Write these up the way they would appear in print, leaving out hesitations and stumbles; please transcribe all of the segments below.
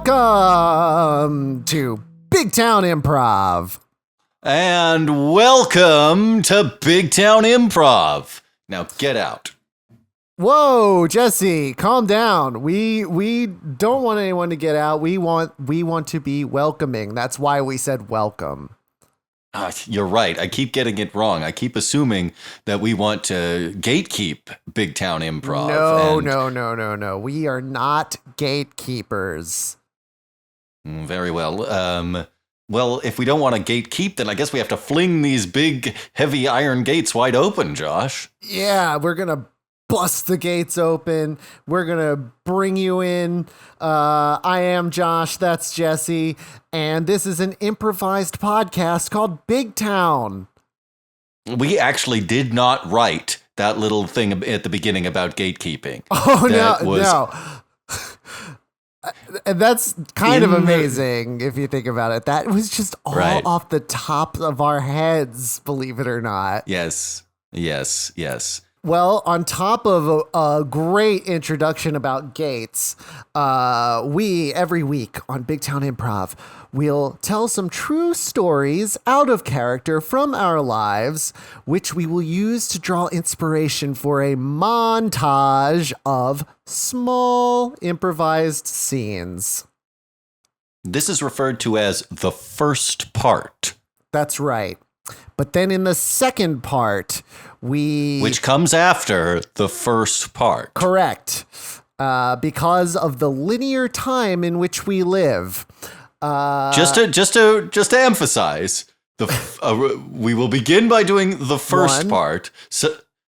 Welcome to Big Town Improv. And welcome to Big Town Improv. Now get out. Whoa, Jesse, calm down. We don't want anyone to get out. We want to be welcoming. That's why we said welcome. You're right. I keep getting it wrong. I keep assuming that we want to gatekeep Big Town Improv. No. We are not gatekeepers. Very well. Well, if we don't want to gatekeep, then I guess we have to fling these big, heavy iron gates wide open, Josh. Yeah, we're going to bust the gates open. We're going to bring you in. I am Josh. That's Jesse. And this is an improvised podcast called Big Town. We actually did not write that little thing at the beginning about gatekeeping. Oh, no. And that's kind of amazing if you think about it. That was just all off the top of our heads, believe it or not. Yes. Well, on top of a great introduction about gates, we, every week on Big Town Improv, we'll tell some true stories out of character from our lives, which we will use to draw inspiration for a montage of small improvised scenes. This is referred to as the first part. That's right. But then in the second part, which comes after the first part. Correct. Because of the linear time in which we live. Just to emphasize, we will begin by doing the first part.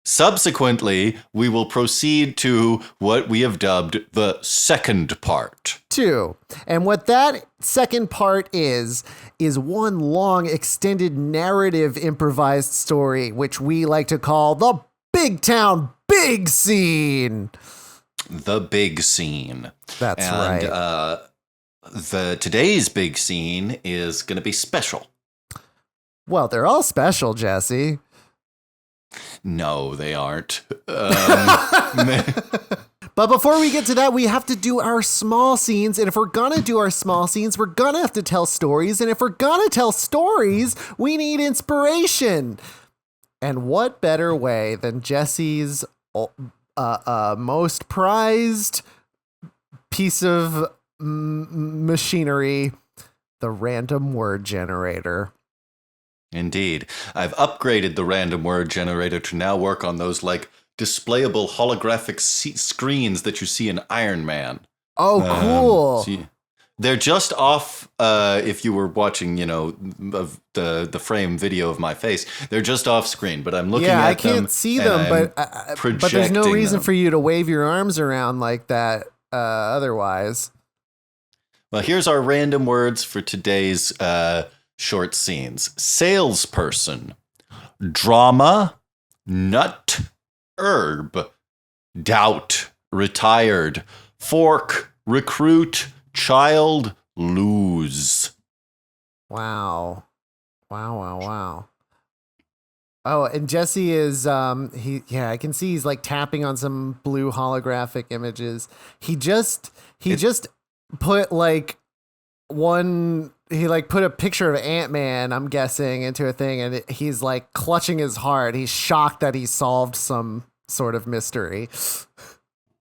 Subsequently, we will proceed to what we have dubbed the second part. 2. And what that second part is one long extended narrative improvised story, which we like to call the Big Town Big Scene. The big scene. That's right. Today's big scene is going to be special. Well, they're all special, Jesse. No, they aren't. But before we get to that, we have to do our small scenes. And if we're going to do our small scenes, we're going to have to tell stories. And if we're going to tell stories, we need inspiration. And what better way than Jesse's most prized piece of machinery, the random word generator. Indeed. I've upgraded the random word generator to now work on those displayable holographic screens that you see in Iron Man. Oh, cool. They're just off, if you were watching, the frame video of my face, they're just off screen, but I'm looking at them. Yeah, I can't see them, but there's no reason for you to wave your arms around like that otherwise. Well, here's our random words for today's short scenes. Salesperson, drama, nut, herb, doubt, retired, fork, recruit, child, lose. Wow. Oh, and Jesse is I can see he's tapping on some blue holographic images. He just put put a picture of Ant-Man, I'm guessing, into a thing, and he's clutching his heart. He's shocked that he solved some sort of mystery.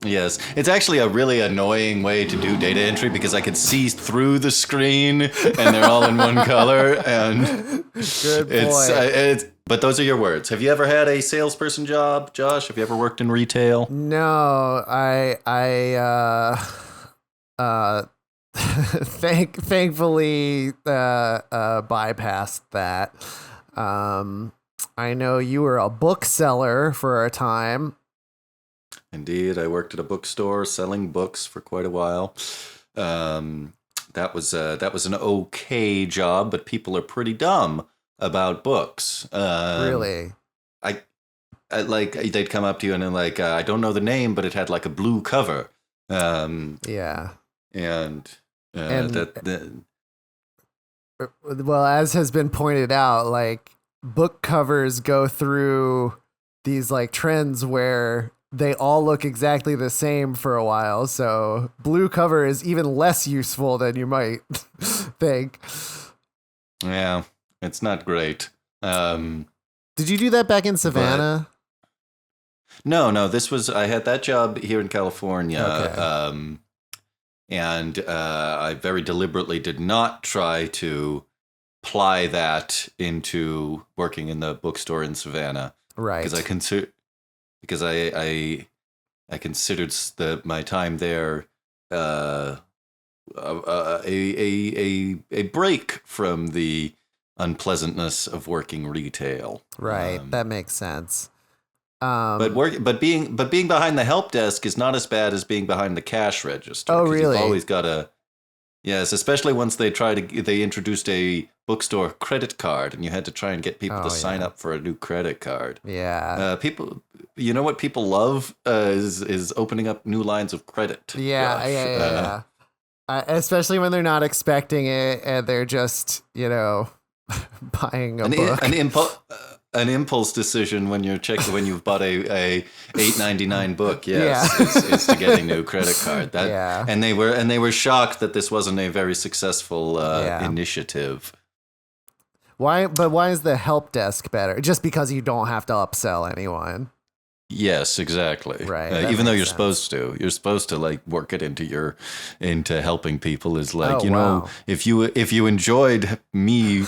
Yes, it's actually a really annoying way to do data entry because I can see through the screen and they're all in one color. And good boy. But those are your words. Have you ever had a salesperson job, Josh? Have you ever worked in retail? No, thankfully bypassed that. I know you were a bookseller for a time. Indeed, I worked at a bookstore selling books for quite a while. That was an okay job, but people are pretty dumb about books. Really? I they'd come up to you and they're I don't know the name, but it had a blue cover. Yeah. And well, as has been pointed out, book covers go through these trends where they all look exactly the same for a while. So blue cover is even less useful than you might think. Yeah, it's not great. Did you do that back in Savannah? No, I had that job here in California. Okay. And I very deliberately did not try to ply that into working in the bookstore in Savannah. Right. Because I considered my time there a break from the unpleasantness of working retail. Right. That makes sense. But being behind the help desk is not as bad as being behind the cash register. Oh, really? You've always got to. Yes, especially once they introduced a bookstore credit card, and you had to try and get people to sign up for a new credit card. Yeah. People, you know what people love is opening up new lines of credit. Yeah. Especially when they're not expecting it and they're just, buying a book. An impulse decision when you've bought a $8.99 book, is to get a new credit card. And they were shocked that this wasn't a very successful initiative. Why is the help desk better? Just because you don't have to upsell anyone. Yes, exactly. Right. Even though you're supposed to like work it into helping people is like, if you enjoyed me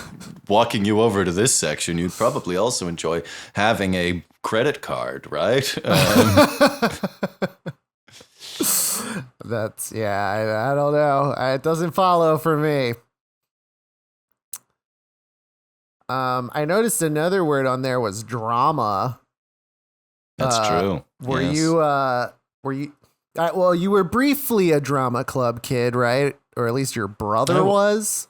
walking you over to this section, you'd probably also enjoy having a credit card, right? That's, I don't know. It doesn't follow for me. I noticed another word on there was drama. That's true. Were you you were briefly a drama club kid, right? Or at least your brother was?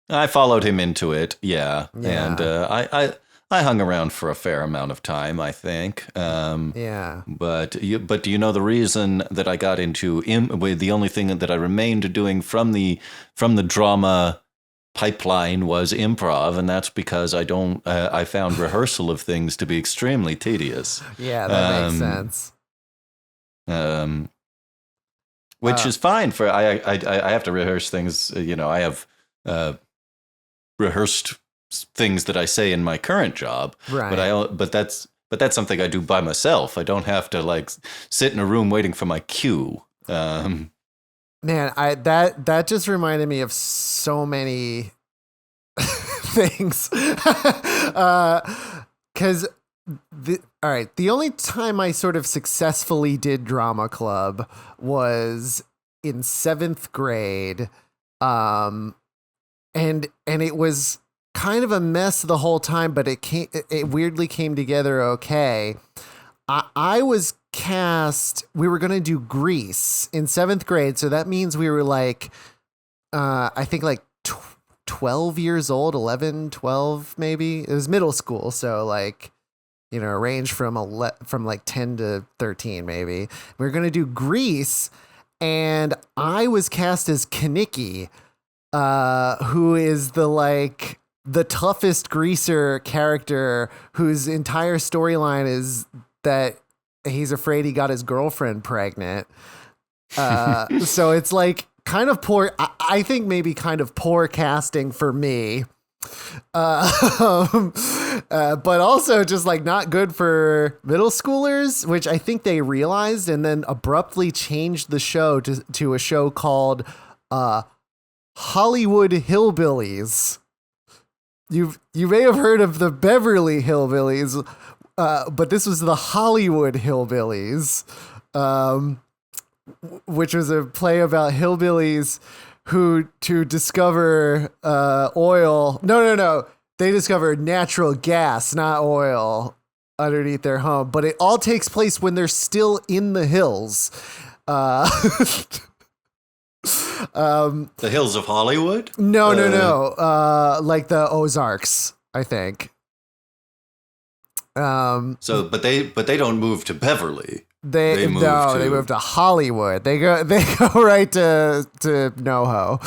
I followed him into it. Yeah. And I hung around for a fair amount of time, I think. But do you know the reason that I got into the only thing that I remained doing from the drama pipeline was improv, and that's because I found rehearsal of things to be extremely tedious. Yeah, that makes sense. Which is fine for I have to rehearse things. I have rehearsed things that I say in my current job, right? But that's something I do by myself. I don't have to like sit in a room waiting for my cue. Man, that just reminded me of so many things. Because the only time I sort of successfully did drama club was in 7th grade, and it was kind of a mess the whole time, but it weirdly came together okay. I was cast, we were going to do Grease in 7th grade. So that means we were like, I think like 12 years old, 11, 12, maybe. It was middle school. So like, range from like 10 to 13, maybe. We were going to do Grease, and I was cast as Kaniki, who is the toughest greaser character whose entire storyline is that he's afraid he got his girlfriend pregnant. So it's like kind of poor. I think maybe kind of poor casting for me. But also just like not good for middle schoolers, which I think they realized and then abruptly changed the show to a show called Hollywood Hillbillies. You may have heard of the Beverly Hillbillies, but this was the Hollywood Hillbillies, which was a play about hillbillies who to discover oil. No. They discovered natural gas, not oil, underneath their home. But it all takes place when they're still in the hills. The hills of Hollywood? No. Like the Ozarks, I think. But they don't move to Beverly. They move to Hollywood. They go right to NoHo.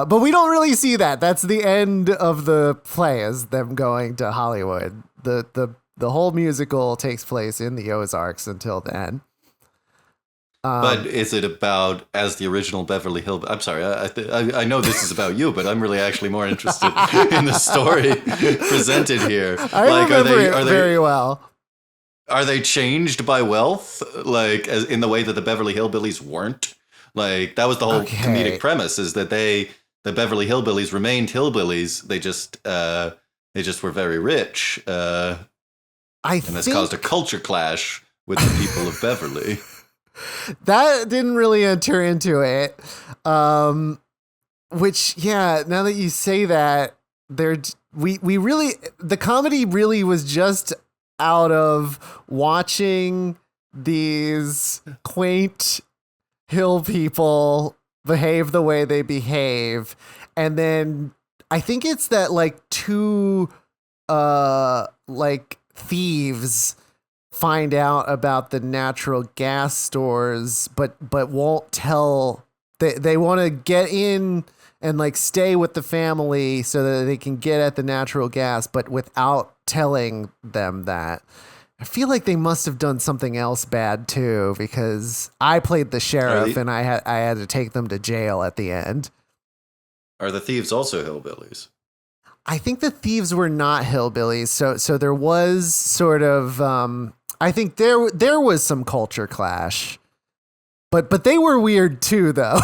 But we don't really see that. That's the end of the play, is them going to Hollywood. The the whole musical takes place in the Ozarks until then. But is it about as the original Beverly Hills? I'm sorry, I know this is about you, but I'm really actually more interested in the story presented here. I remember it very well. Are they changed by wealth, like as in the way that the Beverly Hillbillies weren't? Like that was the whole comedic premise: is that the Beverly Hillbillies remained hillbillies. They just were very rich, and that's caused a culture clash with the people of Beverly. That didn't really enter into it. Which, yeah, now that you say that, we really, the comedy really was just out of watching these quaint hill people behave the way they behave. And then I think it's that like two like thieves find out about the natural gas stores, but won't tell. They want to get in and like stay with the family so that they can get at the natural gas, but without telling them that. I feel like they must have done something else bad too, because I played the sheriff and I had to take them to jail at the end. Are the thieves also hillbillies? I think the thieves were not hillbillies, so there was sort of I think there was some culture clash, but they were weird too, though.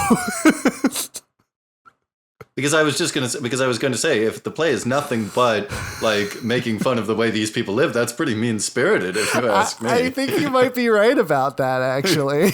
Because I was going to say, if the play is nothing but like making fun of the way these people live, that's pretty mean spirited, if you ask me. I think you might be right about that, actually.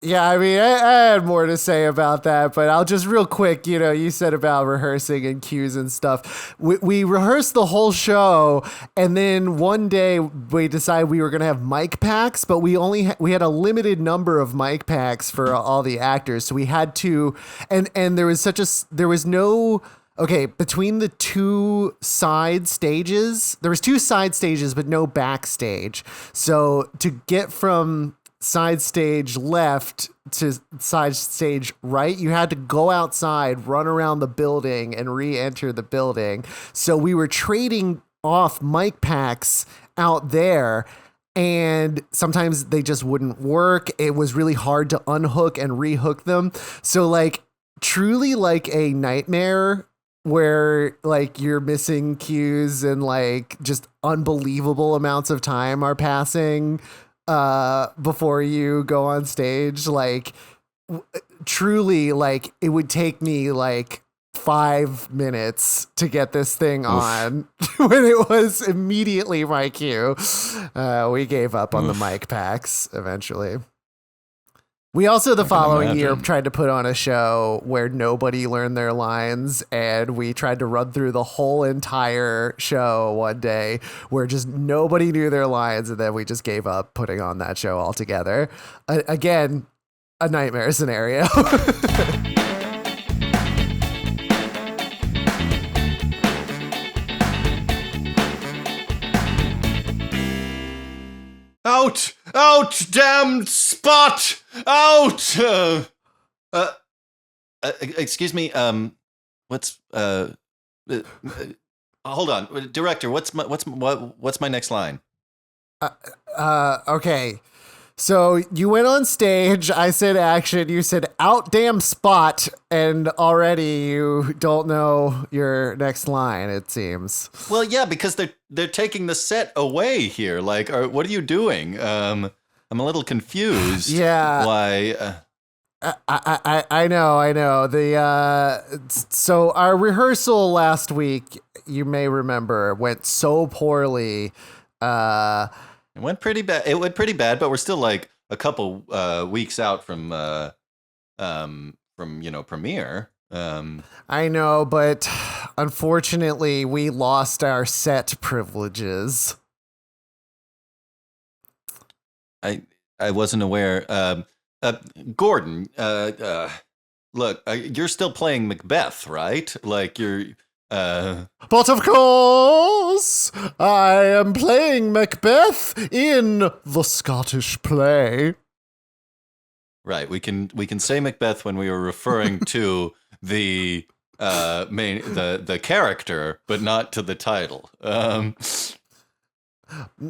Yeah, I mean, I had more to say about that, but I'll just real quick, you said about rehearsing and cues and stuff. We rehearsed the whole show, and then one day we decided we were going to have mic packs, but we had a limited number of mic packs for all the actors, so we had to, and there was no, okay, between the two side stages, there was two side stages, but no backstage. So to get from side stage left to side stage right, you had to go outside, run around the building, and re-enter the building. So we were trading off mic packs out there, and sometimes they just wouldn't work. It was really hard to unhook and rehook them. So like truly like a nightmare where like you're missing cues and like just unbelievable amounts of time are passing before you go on stage. Like truly, like it would take me like 5 minutes to get this thing on when it was immediately my cue. We gave up on the mic packs eventually. We also the following year tried to put on a show where nobody learned their lines, and we tried to run through the whole entire show one day where just nobody knew their lines, and then we just gave up putting on that show altogether. Again, a nightmare scenario. Out! Out! Damned spot! Out! Excuse me. What's hold on, director. What's my next line? Okay. So you went on stage, I said action, you said out damn spot, and already you don't know your next line, it seems. Well, yeah, because they're taking the set away here. Like, what are you doing? I'm a little confused. Yeah. Why? I know. So our rehearsal last week, you may remember, went so poorly. It went pretty bad. It went pretty bad, but we're still like a couple weeks out from premiere. I know, but unfortunately, we lost our set privileges. I wasn't aware. Gordon, look, you're still playing Macbeth, right? Like you're. But of course, I am playing Macbeth in the Scottish play. Right, we can say Macbeth when we were referring to the the character, but not to the title.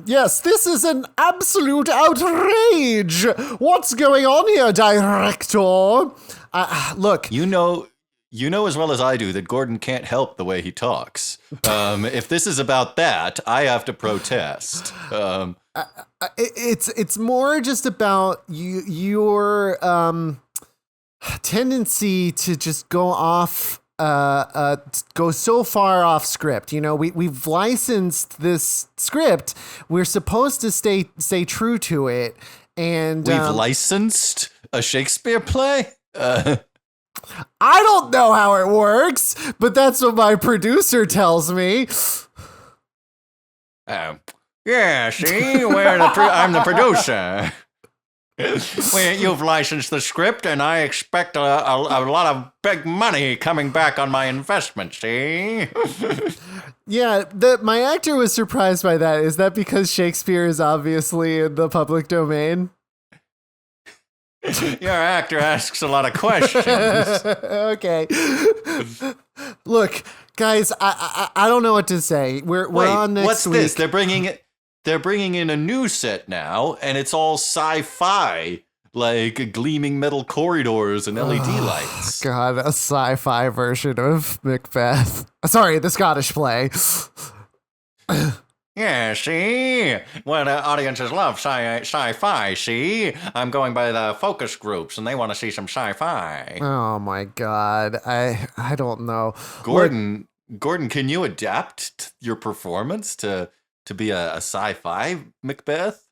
Yes, this is an absolute outrage. What's going on here, director? Look, you know as well as I do that Gordon can't help the way he talks. If this is about that, I have to protest. It's more just about your tendency to just go off. Go so far off script. You know, we've licensed this script. We're supposed to stay true to it, and we've licensed a Shakespeare play. I don't know how it works, but that's what my producer tells me. Yeah, see, I'm the producer. You've licensed the script, and I expect a lot of big money coming back on my investment, see? Yeah, my actor was surprised by that. Is that because Shakespeare is obviously in the public domain? Your actor asks a lot of questions. Okay. Look, guys, I don't know what to say. We're on next week. What's this? They're bringing in a new set now, and it's all sci-fi, like gleaming metal corridors and LED lights. God, a sci-fi version of Macbeth. Sorry, the Scottish play. Yeah, see? Well, audiences love sci-fi, see? I'm going by the focus groups, and they want to see some sci-fi. Oh, my God. I don't know. Gordon, can you adapt your performance to be a sci-fi Macbeth?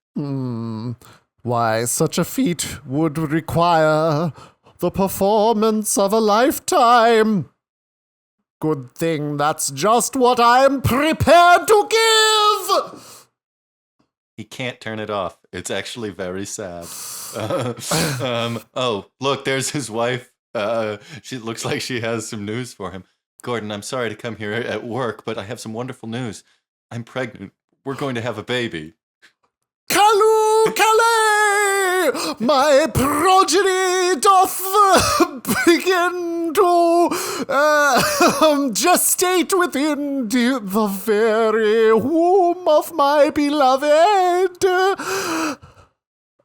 Why, such a feat would require the performance of a lifetime. Good thing that's just what I'm prepared to give. He can't turn it off. It's actually very sad. Oh, look, there's his wife. She looks like she has some news for him. Gordon, I'm sorry to come here at work, but I have some wonderful news. I'm pregnant. We're going to have a baby. Calais! My progeny doth begin to gestate within the very womb of my beloved.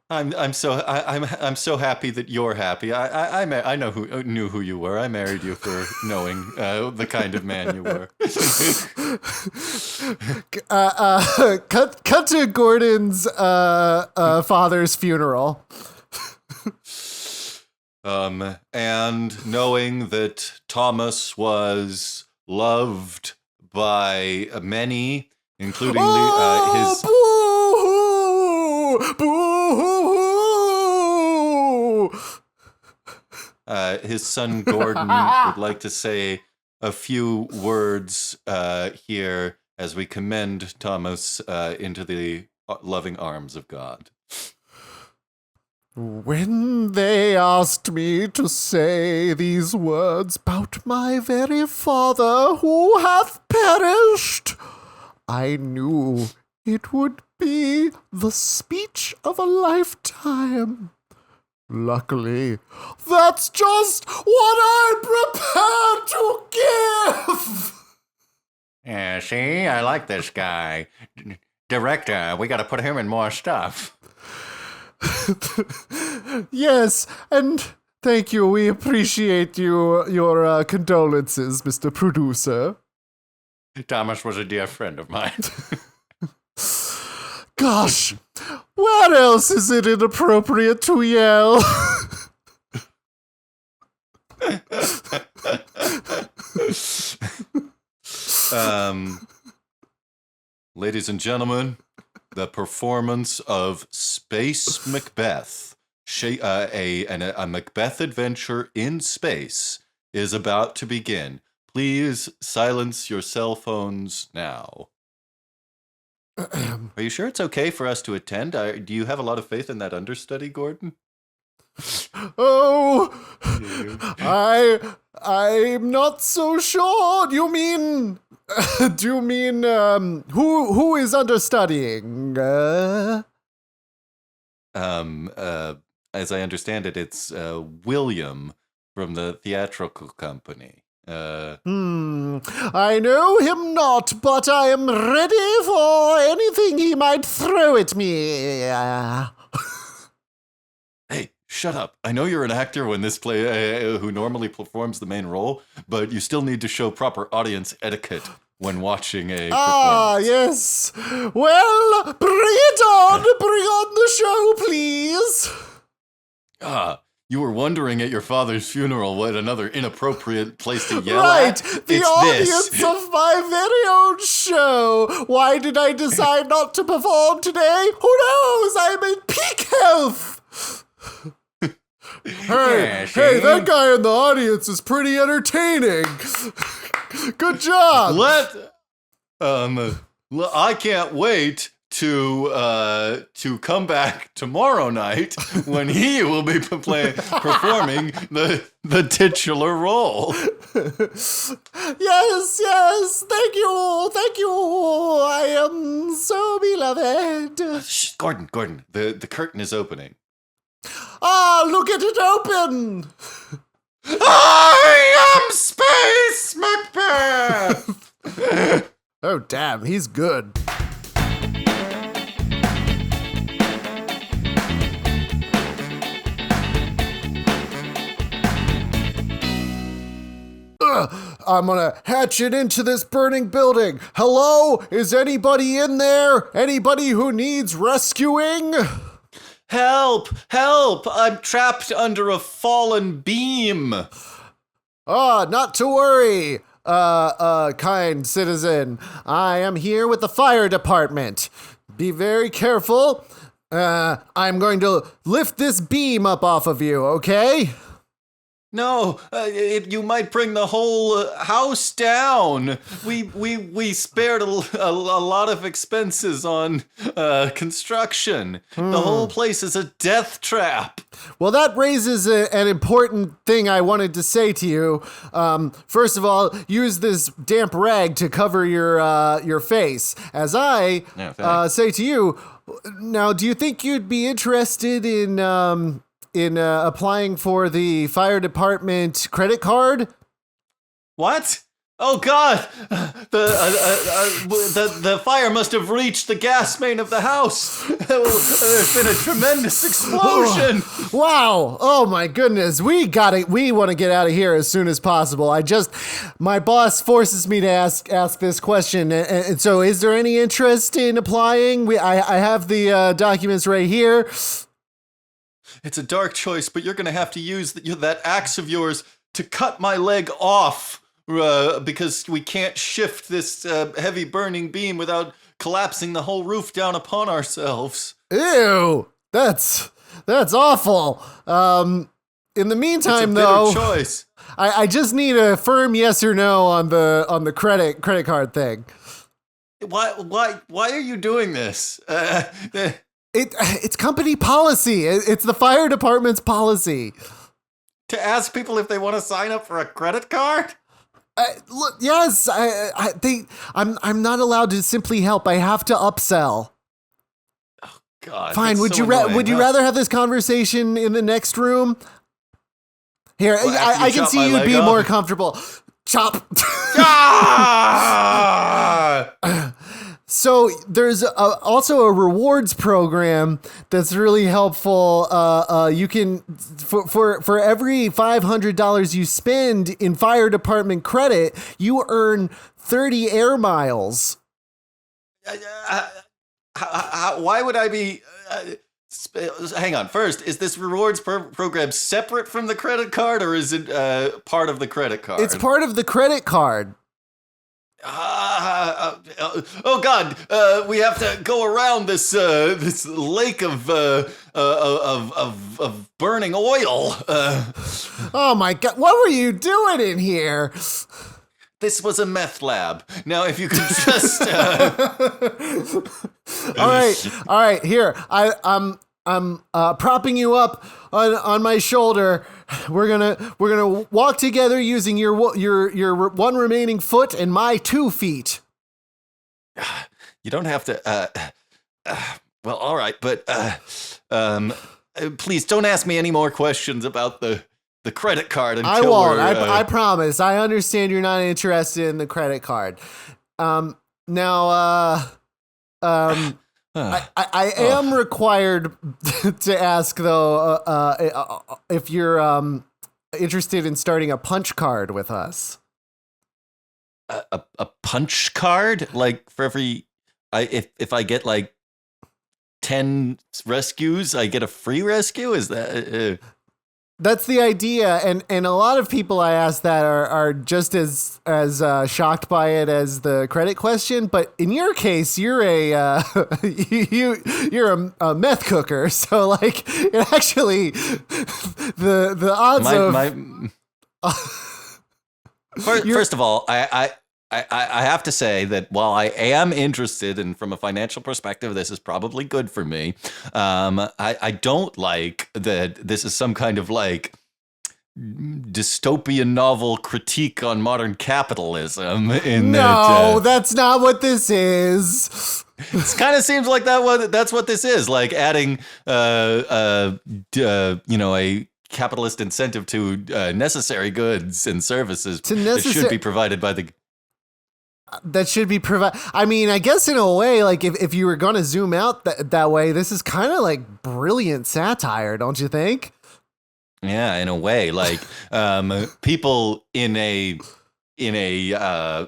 I'm so happy that you're happy. I knew who you were. I married you for knowing the kind of man you were. Cut to Gordon's father's funeral. And knowing that Thomas was loved by many, including his. His son Gordon would like to say a few words here as we commend Thomas into the loving arms of God. When they asked me to say these words about my very father who hath perished, I knew it would be the speech of a lifetime. Luckily, that's just what I'm prepared to give. Yeah, see, I like this guy. Director, we got to put him in more stuff. Yes, and thank you. We appreciate your condolences, Mr. Producer. Thomas was a dear friend of mine. Gosh, where else is it inappropriate to yell? Ladies and gentlemen, the performance of Space Macbeth, a Macbeth adventure in space, is about to begin. Please silence your cell phones now. Are you sure it's okay for us to attend? Do you have a lot of faith in that understudy, Gordon? Oh, I'm not so sure. Do you mean who is understudying? As I understand it, it's William from the theatrical company. I know him not, but I am ready for anything he might throw at me. Hey, shut up. I know you're an actor when this play who normally performs the main role, but you still need to show proper audience etiquette when watching a performance. Ah, yes. Well, bring it on. Bring on the show, please. You were wondering at your father's funeral what another inappropriate place to yell Right, at? the It's audience this. of my very own show. Why did I decide not to perform today? Who knows? I'm in peak health. Hey, that guy in the audience is pretty entertaining. Good job. I can't wait to come back tomorrow night when he will be performing the titular role. Yes. Thank you. I am so beloved. Shh, Gordon, the curtain is opening. Look at it open. I am Space Macbeth. Oh, damn, he's good. I'm gonna hatch it into this burning building. Hello? Is anybody in there? Anybody who needs rescuing? Help! I'm trapped under a fallen beam. Not to worry, kind citizen. I am here with the fire department. Be very careful. I'm going to lift this beam up off of you, okay? No, you might bring the whole house down. We spared a lot of expenses on construction. The whole place is a death trap. Well, that raises an important thing I wanted to say to you. First of all, use this damp rag to cover your face. As I say to you, now, do you think you'd be interested in applying for the fire department credit card? What? Oh God! The fire must have reached the gas main of the house. There's been a tremendous explosion. Wow! Oh my goodness! We want to get out of here as soon as possible. My boss forces me to ask this question. And so, is there any interest in applying? I have the documents right here. It's a dark choice, but you're going to have to use that axe of yours to cut my leg off, because we can't shift this heavy burning beam without collapsing the whole roof down upon ourselves. Ew! That's awful. In the meantime, it's a bitter though, choice. I just need a firm yes or no on the credit card thing. Why are you doing this? It's company policy. It's the fire department's policy. To ask people if they want to sign up for a credit card? Look, yes, I'm not allowed to simply help. I have to upsell. Oh God. Fine. Would you rather have this conversation in the next room? Here, well, I can see you'd be more comfortable. Chop. Ah! So there's also a rewards program that's really helpful. You can for every $500 you spend in fire department credit, you earn 30 air miles. Why would I be? Hang on. First, is this rewards program separate from the credit card, or is it part of the credit card? It's part of the credit card. Oh God! We have to go around this lake of burning oil. Oh my God! What were you doing in here? This was a meth lab. Now, if you could just. All right. Here, I'm propping you up on my shoulder. We're gonna walk together using your one remaining foot and my 2 feet. You don't have to. Well, all right, but please don't ask me any more questions about the the credit card until I won't. we're, I promise. I understand you're not interested in the credit card. Now, I am required to ask though, if you're interested in starting a punch card with us. a punch card, like for every if I get like 10 rescues, I get a free rescue. Is that? That's the idea, and a lot of people I ask that are just as shocked by it as the credit question. But in your case, you're a you're a meth cooker, so like it actually the odds First of all, I have to say that while I am interested, and from a financial perspective, this is probably good for me. I don't like that this is some kind of like dystopian novel critique on modern capitalism. That's not what this is. It kind of seems like that's what this is. Like adding, a capitalist incentive to necessary goods and services that should be provided by the. That should be provided. I mean, I guess in a way, like if you were going to zoom out that way, this is kind of like brilliant satire, don't you think? Yeah, in a way, like people in a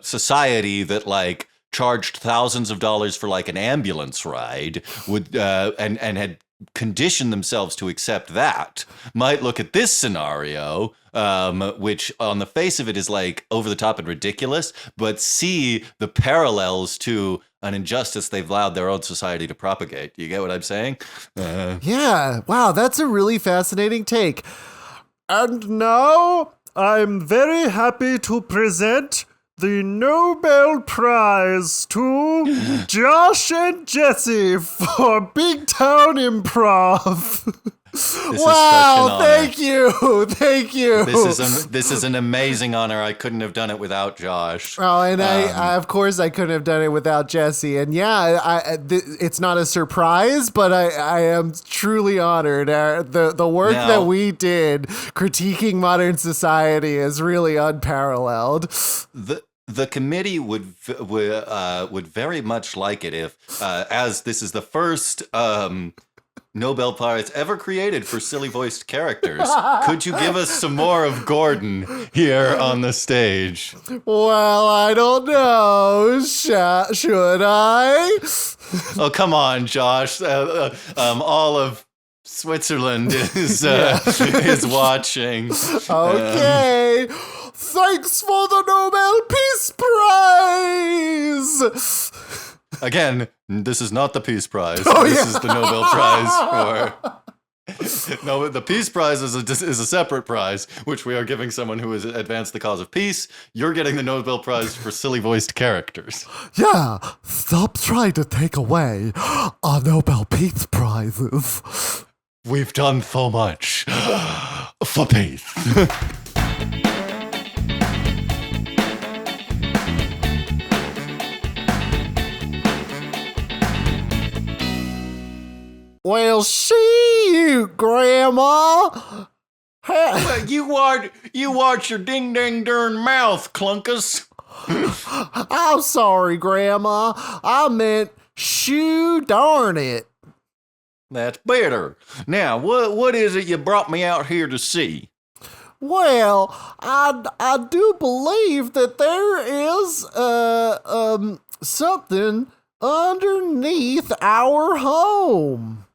society that like charged thousands of dollars for like an ambulance ride would and had conditioned themselves to accept that might look at this scenario, which on the face of it is like over the top and ridiculous, but see the parallels to an injustice they've allowed their own society to propagate. You get what I'm saying? Yeah. Wow, that's a really fascinating take. And now I'm very happy to present the Nobel Prize to Josh and Jesse for Big Town Improv. Wow, thank you. This is an amazing honor. I couldn't have done it without Josh. Oh, and I of course I couldn't have done it without Jesse. And yeah, it's not a surprise, but I am truly honored. The work that we did critiquing modern society is really unparalleled. The committee would very much like it if, as this is the first Nobel Prize ever created for silly voiced characters, could you give us some more of Gordon here on the stage? Well, I don't know. Should I? Oh, come on, Josh. All of Switzerland is watching. Okay. Thanks for the Nobel Peace Prize! Again, this is not the Peace Prize. This is the Nobel Prize for... No, the Peace Prize is a separate prize, which we are giving someone who has advanced the cause of peace. You're getting the Nobel Prize for silly voiced characters. Yeah, stop trying to take away our Nobel Peace Prizes. We've done so much for peace. Well, shoot, Grandma. You watch your ding dang darn mouth, clunkus. I'm sorry, Grandma. I meant shoo darn it. That's better. Now, what is it you brought me out here to see? Well, I do believe that there is something underneath our home.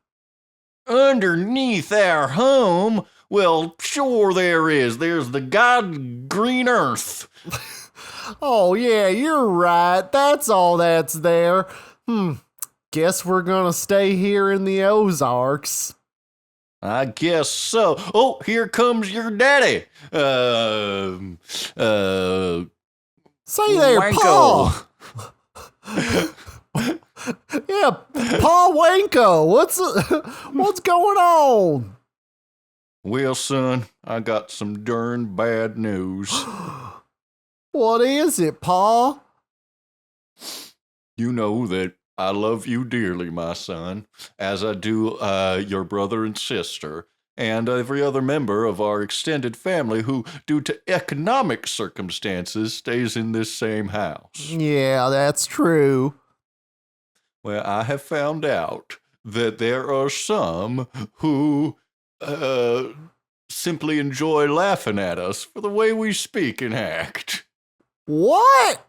Underneath our home? Well, sure there is. There's the god green earth. Oh, yeah, you're right. That's all that's there. Guess we're gonna stay here in the Ozarks. I guess so. Oh, here comes your daddy. Say there, Wanko. Paul. Yeah, Paul Wanko. What's going on? Well, son, I got some darn bad news. What is it, Paul? You know that I love you dearly, my son, as I do your brother and sister. and every other member of our extended family who, due to economic circumstances, stays in this same house. Yeah, that's true. Well, I have found out that there are some who simply enjoy laughing at us for the way we speak and act. What?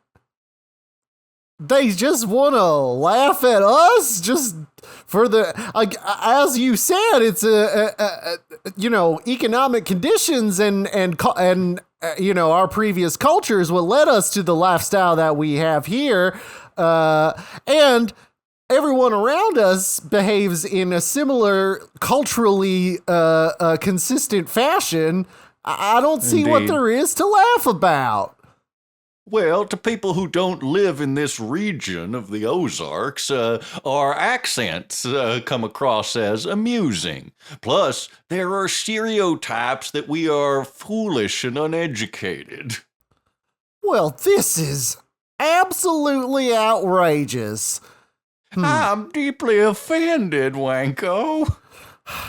They just want to laugh at us just for the, as you said, it's economic conditions and our previous cultures what led us to the lifestyle that we have here, and everyone around us behaves in a similar culturally consistent fashion. I don't see Indeed. what there is to laugh about. Well, to people who don't live in this region of the Ozarks, our accents come across as amusing. Plus, there are stereotypes that we are foolish and uneducated. Well, this is absolutely outrageous. I'm deeply offended, Wanko.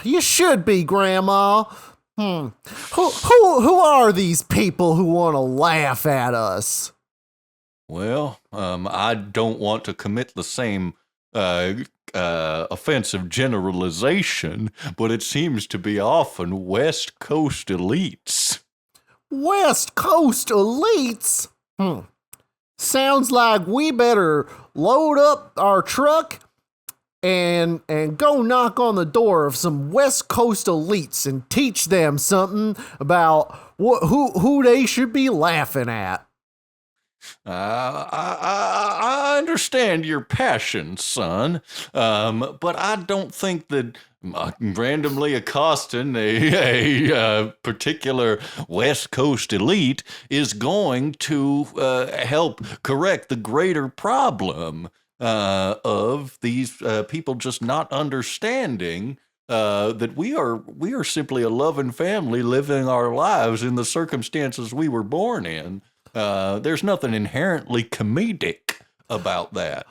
You should be, Grandma. Who are these people who want to laugh at us? Well, I don't want to commit the same offensive generalization, but it seems to be often West Coast elites. West Coast elites? Sounds like we better load up our truck and go knock on the door of some West Coast elites and teach them something about who they should be laughing at. I understand your passion, son, but I don't think that randomly accosting a particular West Coast elite is going to help correct the greater problem of these people just not understanding that we are simply a loving family living our lives in the circumstances we were born in. There's nothing inherently comedic about that.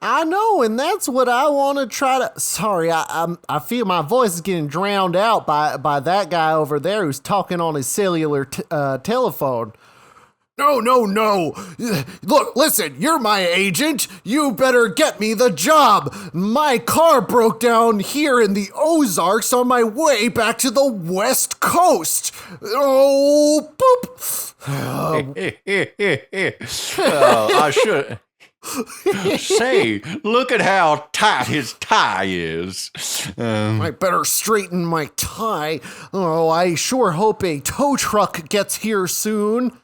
I know, and that's what I want to try to. Sorry, I feel my voice is getting drowned out by that guy over there who's talking on his cellular telephone. No. Look, listen, you're my agent. You better get me the job. My car broke down here in the Ozarks on my way back to the West Coast. Oh, boop. I should say, look at how tight his tie is. I better straighten my tie. Oh, I sure hope a tow truck gets here soon.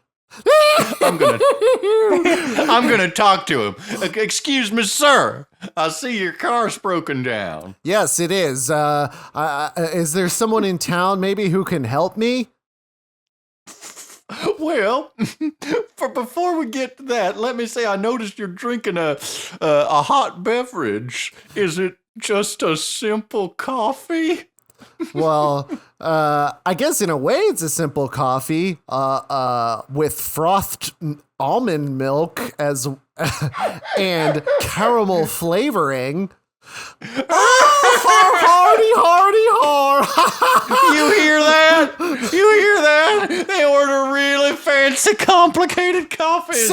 I'm gonna talk to him. Excuse me, sir. I see your car's broken down. Yes, it is. Is there someone in town maybe who can help me? Well, before we get to that, let me say I noticed you're drinking a hot beverage. Is it just a simple coffee? Well, I guess in a way it's a simple coffee with frothed almond milk as and caramel flavoring. Hardy. You hear that? They order really fancy, complicated coffees.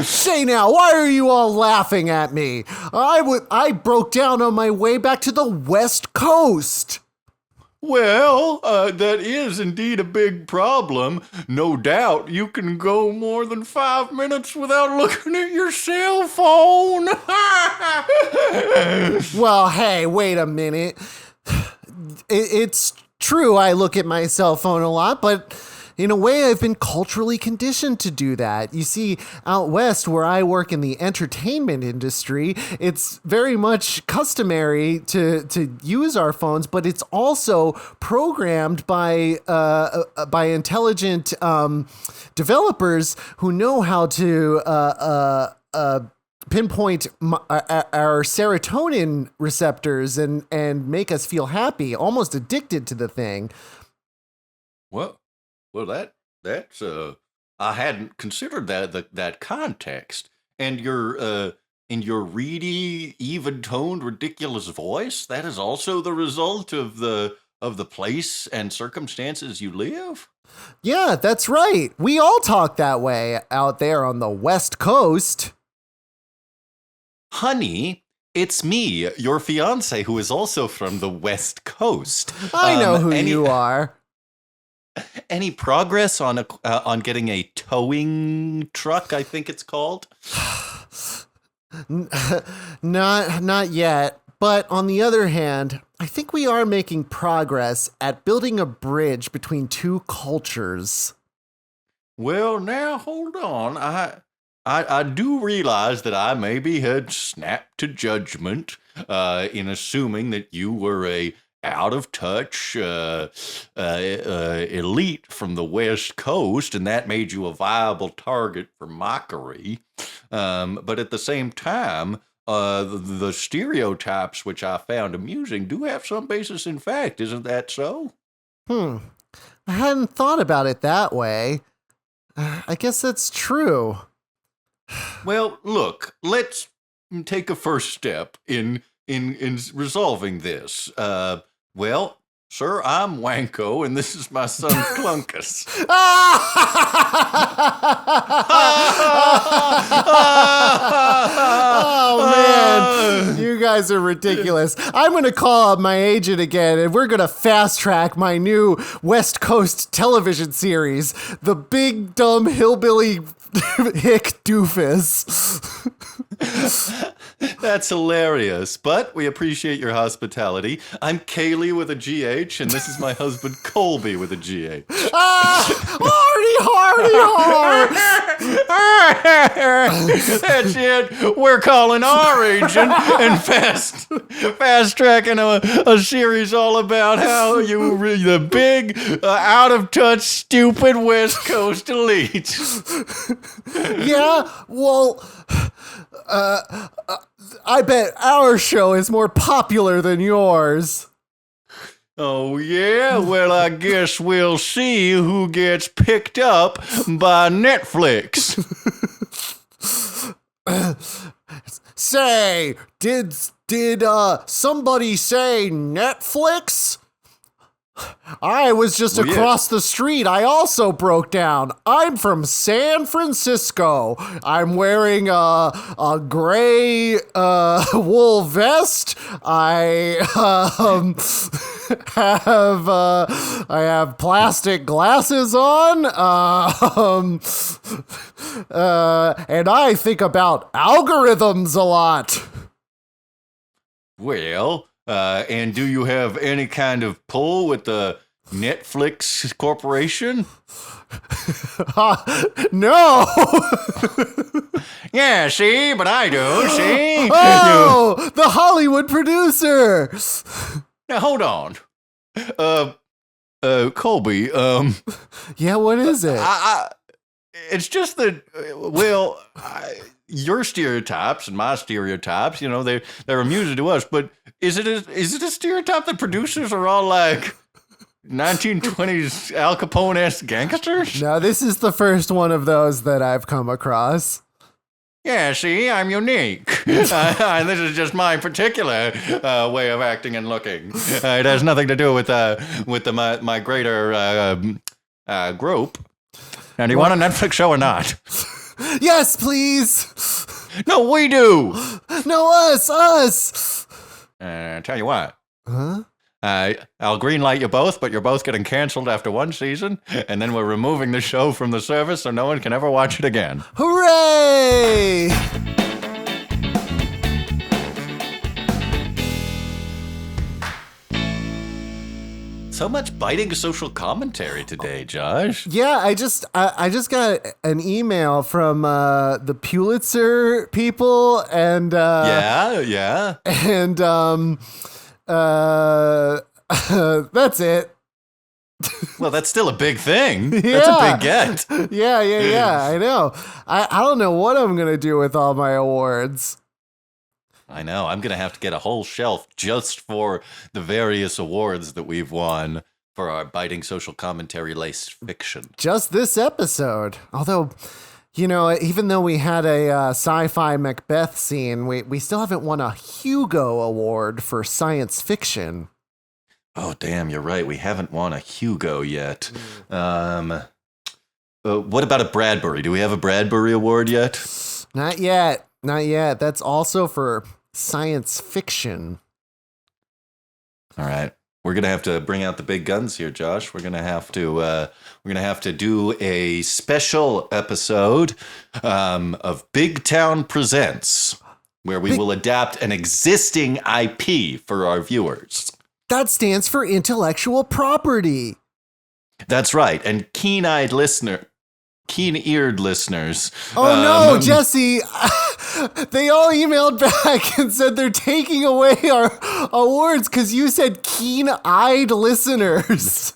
Say now, why are you all laughing at me? I broke down on my way back to the West Coast. Well, that is indeed a big problem. No doubt you can go more than 5 minutes without looking at your cell phone. Well, hey, wait a minute. It's true I look at my cell phone a lot, but in a way I've been culturally conditioned to do that. You see, out west where I work in the entertainment industry, it's very much customary to use our phones, but it's also programmed by intelligent developers who know how to pinpoint our serotonin receptors and make us feel happy, almost addicted to the thing. Well, that's I hadn't considered that context. And your in your reedy, even-toned, ridiculous voice, that is also the result of the of the place and circumstances you live? Yeah, that's right. We all talk that way out there on the West Coast. Honey, it's me, your fiance, who is also from the West Coast. I know who you are. Any progress on getting a towing truck, I think it's called? Not yet. But on the other hand, I think we are making progress at building a bridge between two cultures. Well, now hold on. I do realize that I maybe had snapped to judgment in assuming that you were a out of touch elite from the West Coast, and that made you a viable target for mockery. But at the same time, the stereotypes which I found amusing do have some basis in fact. Isn't that so? I hadn't thought about it that way. I guess that's true. Well, look, let's take a first step in resolving this. Well, sir, I'm Wanko, and this is my son Clunkus. Oh, man. You guys are ridiculous. I'm going to call up my agent again, and we're going to fast track my new West Coast television series, The Big Dumb Hillbilly Hick Doofus. That's hilarious, but we appreciate your hospitality. I'm Kaylee with a GH, and this is my husband Colby with a GH. Hardy! That's it. We're calling our agent and fast tracking a series all about how you the big, out of touch, stupid West Coast elite. Yeah, well, I bet our show is more popular than yours. Oh, yeah? Well, I guess we'll see who gets picked up by Netflix. Say, did somebody say Netflix? I was just across the street. I also broke down. I'm from San Francisco. I'm wearing a gray wool vest. I have plastic glasses on. And I think about algorithms a lot. Well, and do you have any kind of pull with the Netflix Corporation? No. Yeah, see, but I do, see? Oh, the Hollywood producer. Now, hold on. Colby, yeah, what is it? it's just that, your stereotypes and my stereotypes, they're amusing to us, but is it a stereotype that producers are all like 1920s Al Capone-esque gangsters? No, this is the first one of those that I've come across. Yeah, see, I'm unique. This is just my particular way of acting and looking. It has nothing to do with my greater group. Now, do you want a Netflix show or not? Yes, please. No, we do. No, us. Tell you what. Huh? I'll greenlight you both, but you're both getting canceled after one season, and then we're removing the show from the service so no one can ever watch it again. Hooray! So much biting social commentary today, Josh. Yeah, I just got an email from the Pulitzer people, and yeah, and that's it. Well, that's still a big thing. Yeah. That's a big get. Yeah. I know. I don't know what I'm gonna do with all my awards. I know. I'm going to have to get a whole shelf just for the various awards that we've won for our biting social commentary laced fiction. Just this episode. Although, even though we had a sci-fi Macbeth scene, we still haven't won a Hugo Award for science fiction. Oh, damn, you're right. We haven't won a Hugo yet. What about a Bradbury? Do we have a Bradbury Award yet? Not yet. Not yet. That's also for science fiction. All right. We're gonna have to bring out the big guns here, Josh. We're gonna have to do a special episode of Big Town Presents, where we will adapt an existing IP for our viewers. That stands for intellectual property. That's right. And keen-eared listeners. Oh no, Jesse! They all emailed back and said they're taking away our awards because you said keen-eyed listeners.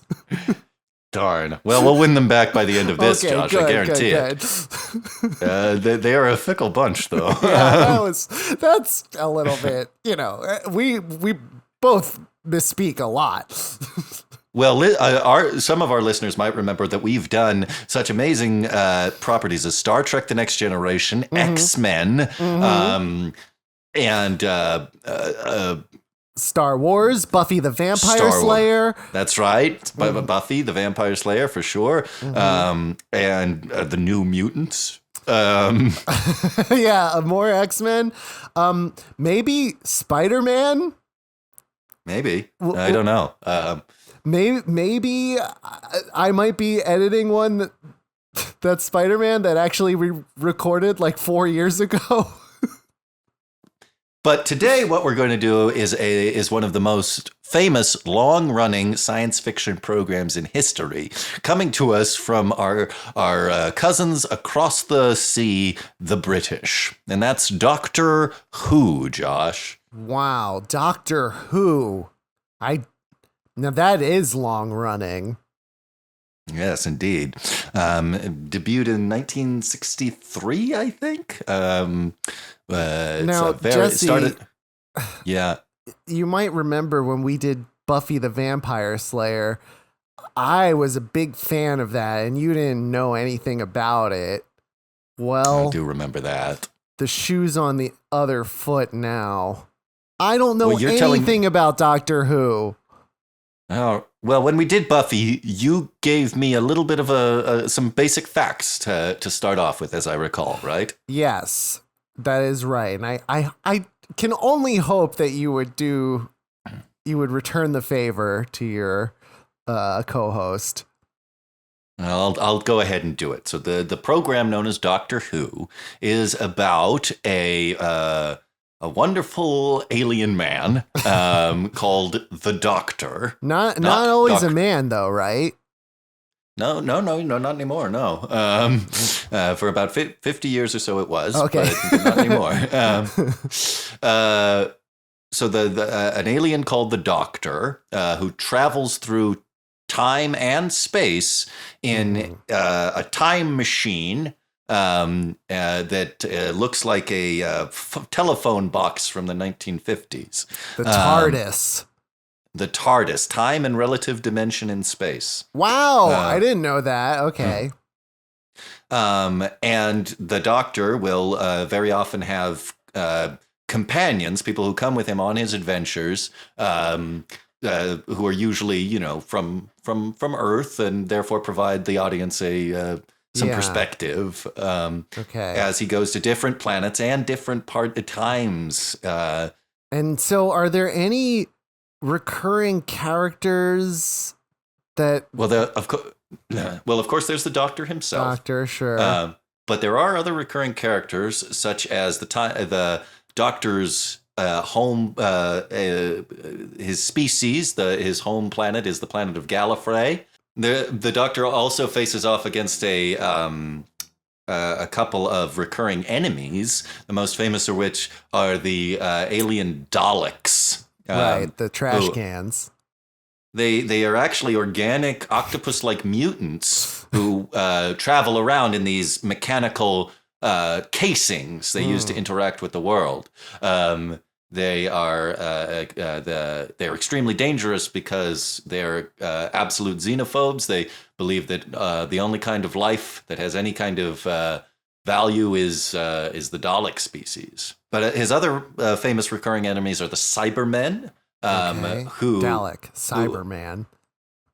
Darn. Well, we'll win them back by the end of this, okay, Josh. good, I guarantee it. They are a fickle bunch, though. Yeah, that's a little bit. We both misspeak a lot. Well, some of our listeners might remember that we've done such amazing properties as Star Trek: The Next Generation, X-Men, and Star Wars, Buffy the Vampire Slayer. That's right. Buffy the Vampire Slayer, for sure. And the New Mutants. Yeah, more X-Men. Maybe Spider-Man? Maybe. I don't know. Maybe I might be editing one that's Spider-Man that actually we recorded like 4 years ago. But today, what we're going to do is one of the most famous long-running science fiction programs in history, coming to us from our cousins across the sea, the British, and that's Doctor Who, Josh. Wow, Doctor Who. Now that is long running. Yes, indeed. Debuted in 1963, I think. Now, Jesse, yeah. You might remember when we did Buffy the Vampire Slayer, I was a big fan of that, and you didn't know anything about it. Well, I do remember that. The shoe's on the other foot now. I don't know anything about Doctor Who. Oh, well, when we did Buffy, you gave me a little bit of some basic facts to start off with, as I recall, right? Yes, that is right. And I can only hope that you would return the favor to your co-host. I'll go ahead and do it. So the program known as Doctor Who is about a wonderful alien man called the Doctor. Not always a man, though, right? No, not anymore. No, for about 50 years or so it was. Okay, but not anymore. So an alien called the Doctor who travels through time and space in a time machine that looks like a telephone box from the 1950s. The TARDIS. The TARDIS, time and relative dimension in space. Wow, I didn't know that. Okay. And the Doctor will very often have companions, people who come with him on his adventures, who are usually, from Earth, and therefore provide the audience some perspective as he goes to different planets and different times. And so, are there any recurring characters that? Well, of course, there's the Doctor himself. Doctor, sure. But there are other recurring characters, such as the Doctor's home, his species. His home planet is the planet of Gallifrey. The Doctor also faces off against a couple of recurring enemies, the most famous of which are the alien Daleks. Right, the trash cans. They are actually organic octopus-like mutants who travel around in these mechanical casings they use to interact with the world. They are they're extremely dangerous because they're absolute xenophobes. They believe that the only kind of life that has any kind of value is the Dalek species. But his other famous recurring enemies are the Cybermen, who Dalek, Cyberman.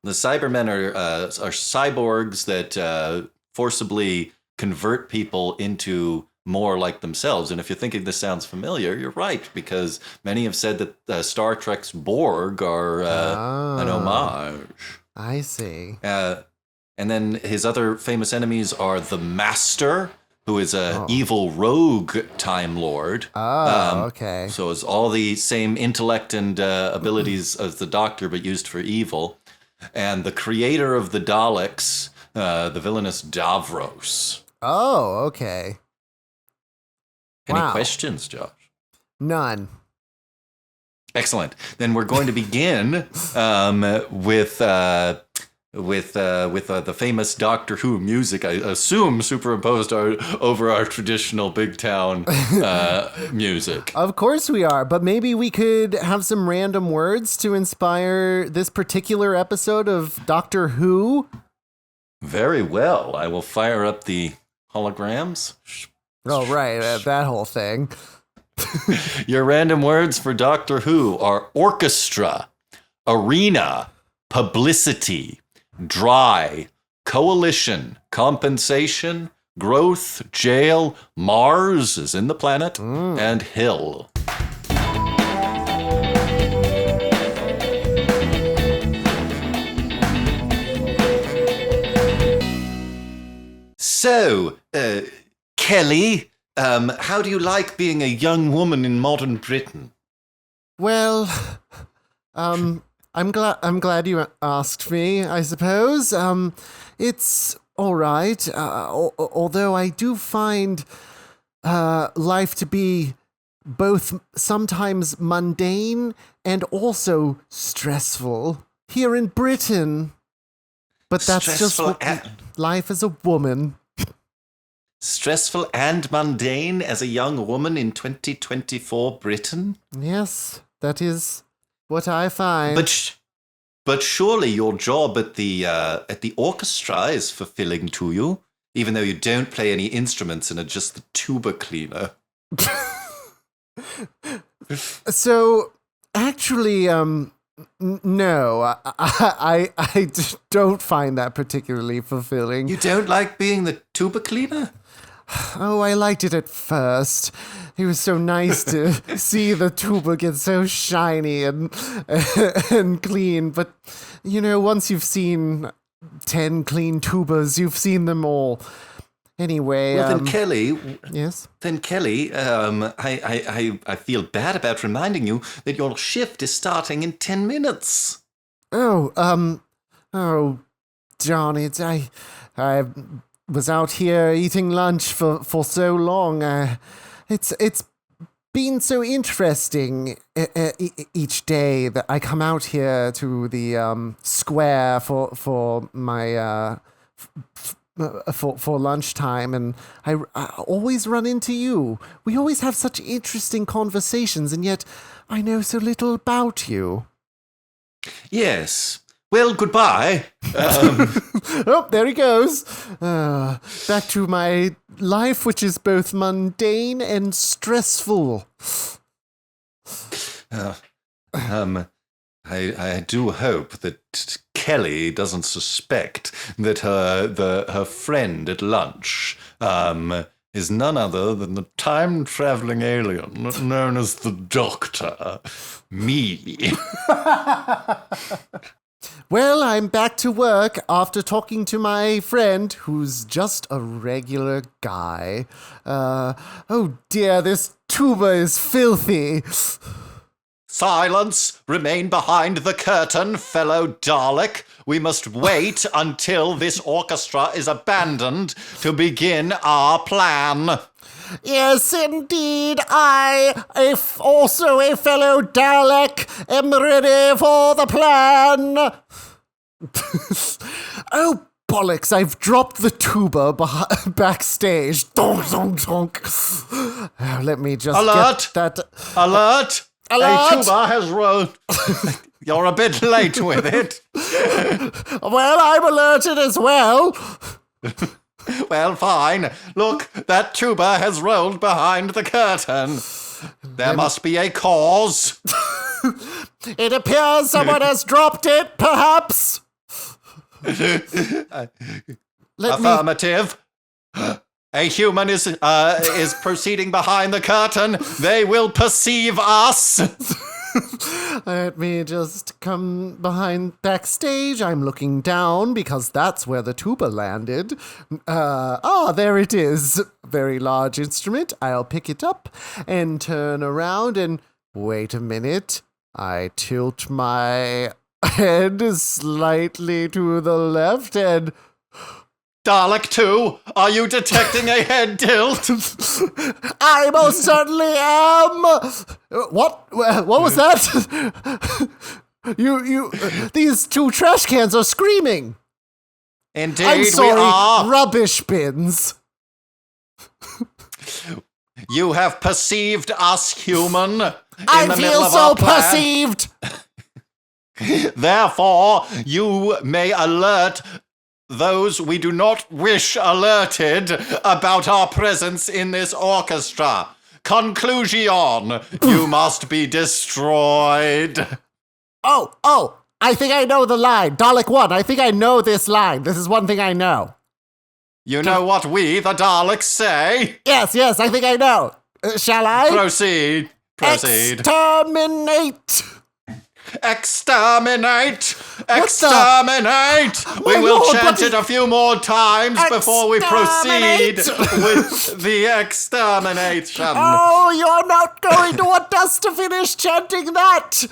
The Cybermen are cyborgs that forcibly convert people into more like themselves. And if you're thinking this sounds familiar, you're right, because many have said that Star Trek's Borg are an homage. I see. And then his other famous enemies are the Master, who is a evil rogue Time Lord. Okay. So it's all the same intellect and abilities as the Doctor, but used for evil. And the creator of the Daleks, the villainous Davros. Oh, okay. Any questions, Josh? None. Excellent. Then we're going to begin with the famous Doctor Who music, I assume superimposed over our traditional Big Town music. Of course we are, but maybe we could have some random words to inspire this particular episode of Doctor Who. Very well. I will fire up the holograms. Oh, right, that whole thing. Your random words for Doctor Who are orchestra, arena, publicity, dry, coalition, compensation, growth, jail, Mars is in the planet, and hill. So, Kelly, how do you like being a young woman in modern Britain? Well, I'm glad you asked me, I suppose. It's all right, although I do find life to be both sometimes mundane and also stressful here in Britain. But that's stressful, just life as a woman. Stressful and mundane as a young woman in 2024 Britain? Yes, that is what I find. But surely your job at the orchestra is fulfilling to you, even though you don't play any instruments and are just the tuba cleaner. So, actually, no, I don't find that particularly fulfilling. You don't like being the tuba cleaner? Oh, I liked it at first. It was so nice to see the tuba get so shiny and clean. But, once you've seen 10 clean tubas, you've seen them all. Anyway, well, then Kelly. Yes. Then Kelly, I feel bad about reminding you that your shift is starting in 10 minutes. Oh, darn it! I was out here eating lunch for so long. It's been so interesting each day that I come out here to the square for my for lunchtime, and I always run into you. We always have such interesting conversations, and yet I know so little about you. Yes. Well, goodbye. Oh, there he goes. Back to my life, which is both mundane and stressful. I do hope that Kelly doesn't suspect that her friend at lunch is none other than the time-traveling alien known as the Doctor. Me. Well, I'm back to work after talking to my friend, who's just a regular guy. Oh dear, this tuba is filthy. Silence! Remain behind the curtain, fellow Dalek. We must wait until this orchestra is abandoned to begin our plan. Yes, indeed. I, also a fellow Dalek, am ready for the plan. Oh, bollocks, I've dropped the tuba backstage. Donk, donk, donk. Let me just Alert! get that. Alert! Alert! A tuba has rolled. You're a bit late with it. Well, I'm alerted as well. Well, fine. Look, that tuba has rolled behind the curtain. There must be a cause. It appears someone has dropped it, perhaps. Affirmative. A human is proceeding behind the curtain. They will perceive us. Let me just come backstage. I'm looking down because that's where the tuba landed. There it is. Very large instrument. I'll pick it up and turn around and wait a minute. I tilt my head slightly to the left and... Dalek 2, are you detecting a head tilt? I most certainly am. What was that? These two trash cans are screaming. Indeed, I'm sorry, we are. Rubbish bins. You have perceived us, human. I feel so perceived. Therefore, you may alert those we do not wish alerted about our presence in this orchestra. Conclusion, you must be destroyed. Oh, I think I know the line. Dalek 1, I think I know this line. This is one thing I know. You know what we, the Daleks, say? Yes, I think I know. Shall I? Proceed. Exterminate! Exterminate! Exterminate! We will chant it a few more times before we proceed with the extermination. Oh, you're not going to want us to finish chanting that!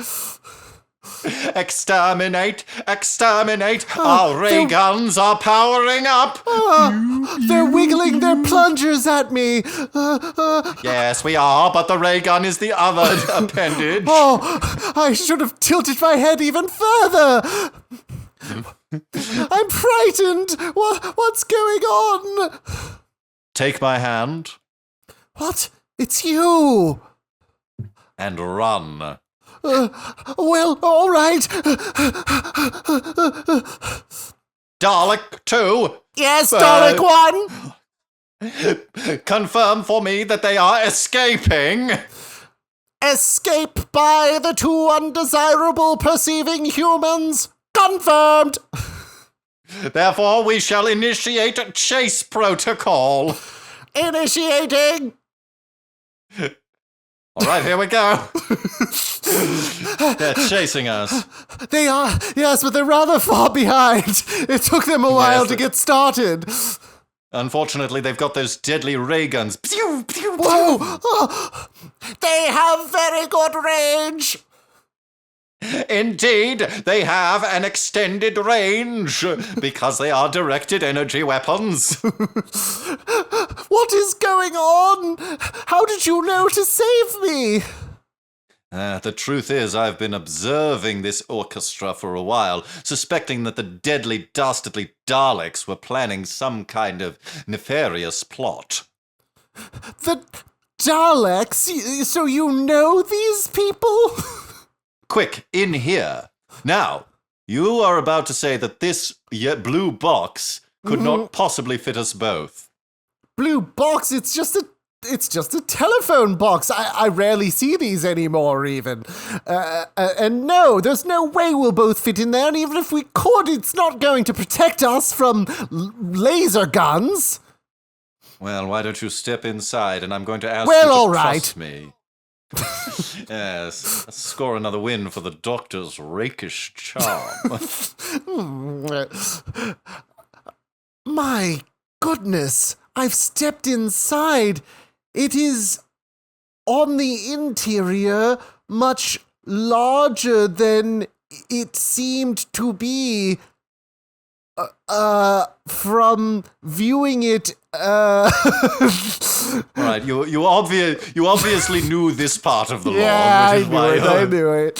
Exterminate! Exterminate! Our ray guns are powering up! They're wiggling their plungers at me! Yes, we are, but the ray gun is the other appendage. Oh, I should have tilted my head even further! I'm frightened! What's going on? Take my hand. What? It's you! And run. Well, all right. Dalek 2. Yes, Dalek 1. Confirm for me that they are escaping. Escape by the two undesirable perceiving humans. Confirmed. Therefore, we shall initiate chase protocol. Initiating. All right, here we go. They're chasing us. They are, yes, but they're rather far behind. It took them a while to get started. Unfortunately, they've got those deadly ray guns. Pew, pew, whoa! Oh, they have very good range. Indeed, they have an extended range because they are directed energy weapons. What is going on? How did you know to save me? The truth is, I've been observing this orchestra for a while, suspecting that the deadly, dastardly Daleks were planning some kind of nefarious plot. The Daleks? So you know these people? Quick, in here. Now, you are about to say that this blue box could not possibly fit us both. Blue box? It's just a telephone box. I rarely see these anymore, even. And no, there's no way we'll both fit in there, and even if we could, it's not going to protect us from laser guns. Well, why don't you step inside, and I'm going to ask you to trust me. Yes, let's score another win for the Doctor's rakish charm. My goodness, I've stepped inside. It is, on the interior, much larger than it seemed to be from viewing it. Right, you obviously knew this part of the law, which is I knew it.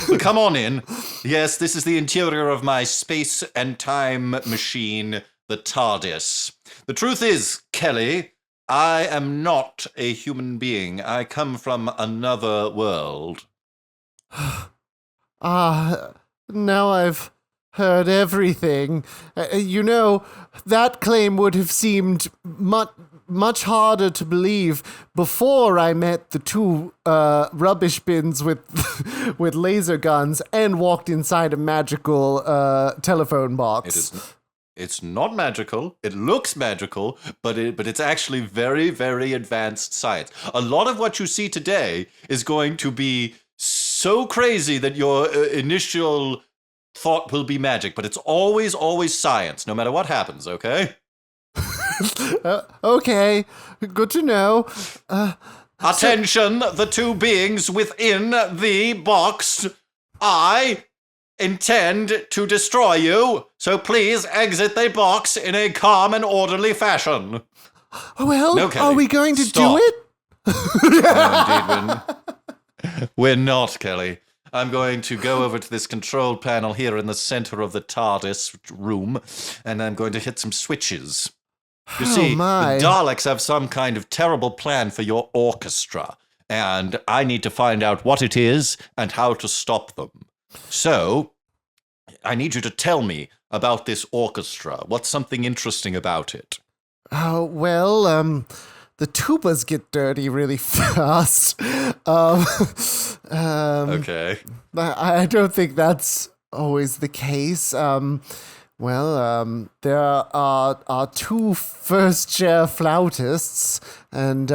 Well, come on in. Yes, this is the interior of my space and time machine, the TARDIS. The truth is, Kelly, I am not a human being. I come from another world. Now I've heard everything. That claim would have seemed much harder to believe before I met the two rubbish bins with with laser guns and walked inside a magical telephone box. It's not magical. It looks magical, but it's actually very, very advanced science. A lot of what you see today is going to be so crazy that your initial thought will be magic, but it's always science, no matter what happens, okay? Okay, good to know. Attention, the two beings within the box. I intend to destroy you, so please exit the box in a calm and orderly fashion. Well, no, Kelly, are we going to stop. do it? No, indeed, we're not, Kelly. I'm going to go over to this control panel here in the center of the TARDIS room, and I'm going to hit some switches. You see, the Daleks have some kind of terrible plan for your orchestra, and I need to find out what it is and how to stop them. So, I need you to tell me about this orchestra. What's something interesting about it? Oh, well, the tubas get dirty really fast. Okay. I don't think that's always the case. There are two first-chair flautists, and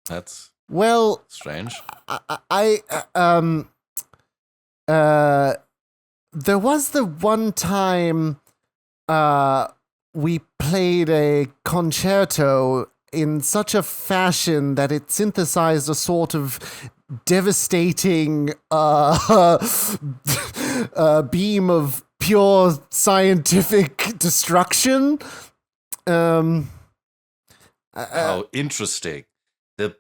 that's strange. There was the one time we played a concerto in such a fashion that it synthesized a sort of devastating beam of pure scientific destruction. Interesting.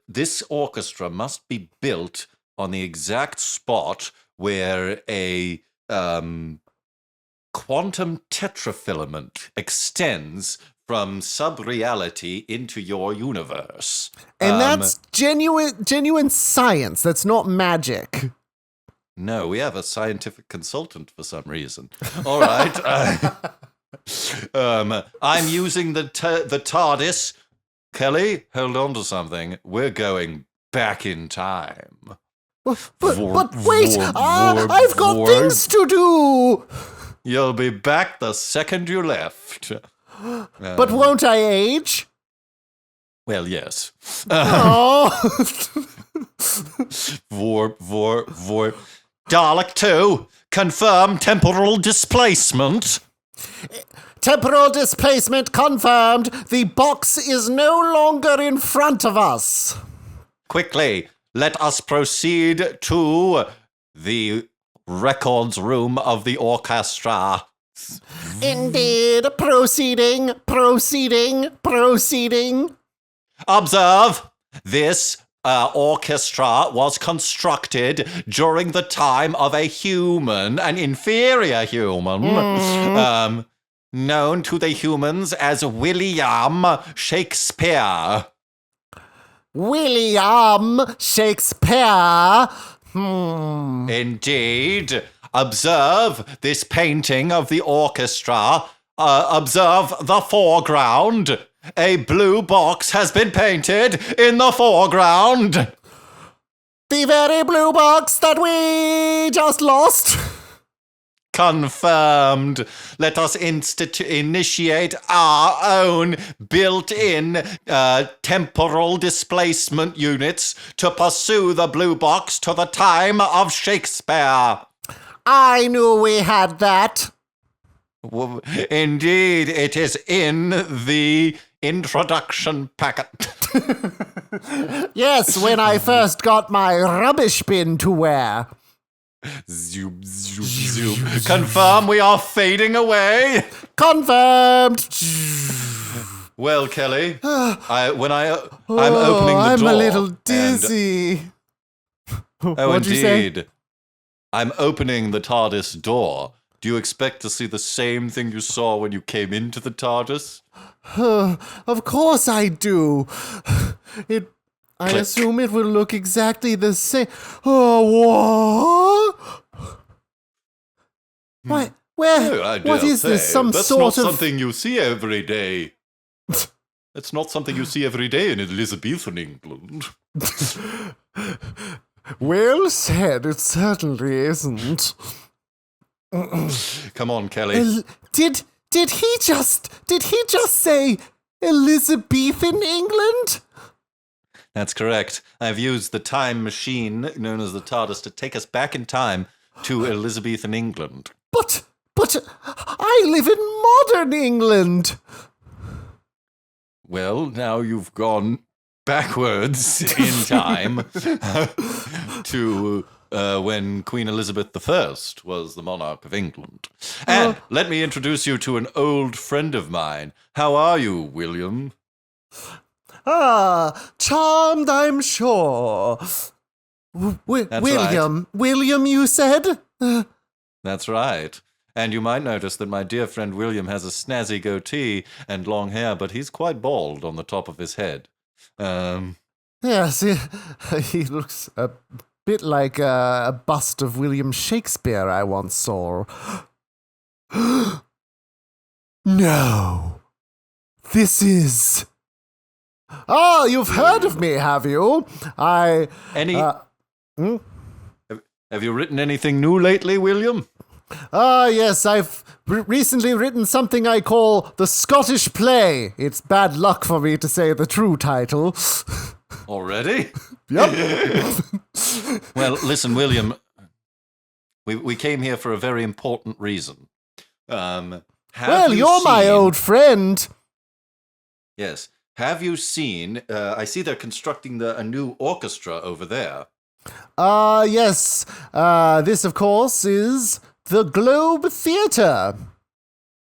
This orchestra must be built on the exact spot where a quantum tetrafilament extends from sub-reality into your universe. And that's genuine science. That's not magic. No, we have a scientific consultant for some reason. All right. I'm using the TARDIS. Kelly, hold on to something. We're going back in time. But wait, I've got things to do. You'll be back the second you left. But won't I age? Well, yes. Vorp. Dalek 2, confirm temporal displacement. Temporal displacement confirmed. The box is no longer in front of us. Quickly, let us proceed to the records room of the orchestra. Indeed. Proceeding. Observe, this orchestra was constructed during the time of a human, an inferior human, known to the humans as William Shakespeare. William Shakespeare. Indeed. Observe this painting of the orchestra. Observe the foreground. A blue box has been painted in the foreground. The very blue box that we just lost. Confirmed. Let us initiate our own built-in temporal displacement units to pursue the blue box to the time of Shakespeare. I knew we had that. Indeed, it is in the introduction packet. Yes, when I first got my rubbish bin to wear. Zoom. Confirm we are fading away. Confirmed. Well, Kelly, I'm opening the door. I'm a little dizzy. What'd you say? I'm opening the TARDIS door. Do you expect to see the same thing you saw when you came into the TARDIS? Of course I do. I Click. assume it will look exactly the same. Oh, what? What is this? Some That's sort not of something you see every day. It's not something you see every day in Elizabethan England. Well said, it certainly isn't. Come on, Kelly. Did he just say Elizabethan England? That's correct. I've used the time machine, known as the TARDIS, to take us back in time to Elizabethan England. But I live in modern England. Well, now you've gone backwards in time to when Queen Elizabeth I was the monarch of England. And let me introduce you to an old friend of mine. How are you, William? Charmed, I'm sure. William, right. William, you said? That's right. And you might notice that my dear friend William has a snazzy goatee and long hair, but he's quite bald on the top of his head. Yes, he looks a bit like a bust of William Shakespeare I once saw. No. This is... Oh, you've heard of me, have you? Have you written anything new lately, William? Yes, I've recently written something I call the Scottish play. It's bad luck for me to say the true title. Already? Yep. Well, listen, William, we came here for a very important reason. You're my old friend. Yes. Have you seen, I see they're constructing a new orchestra over there. Yes. This, of course, is the Globe Theatre.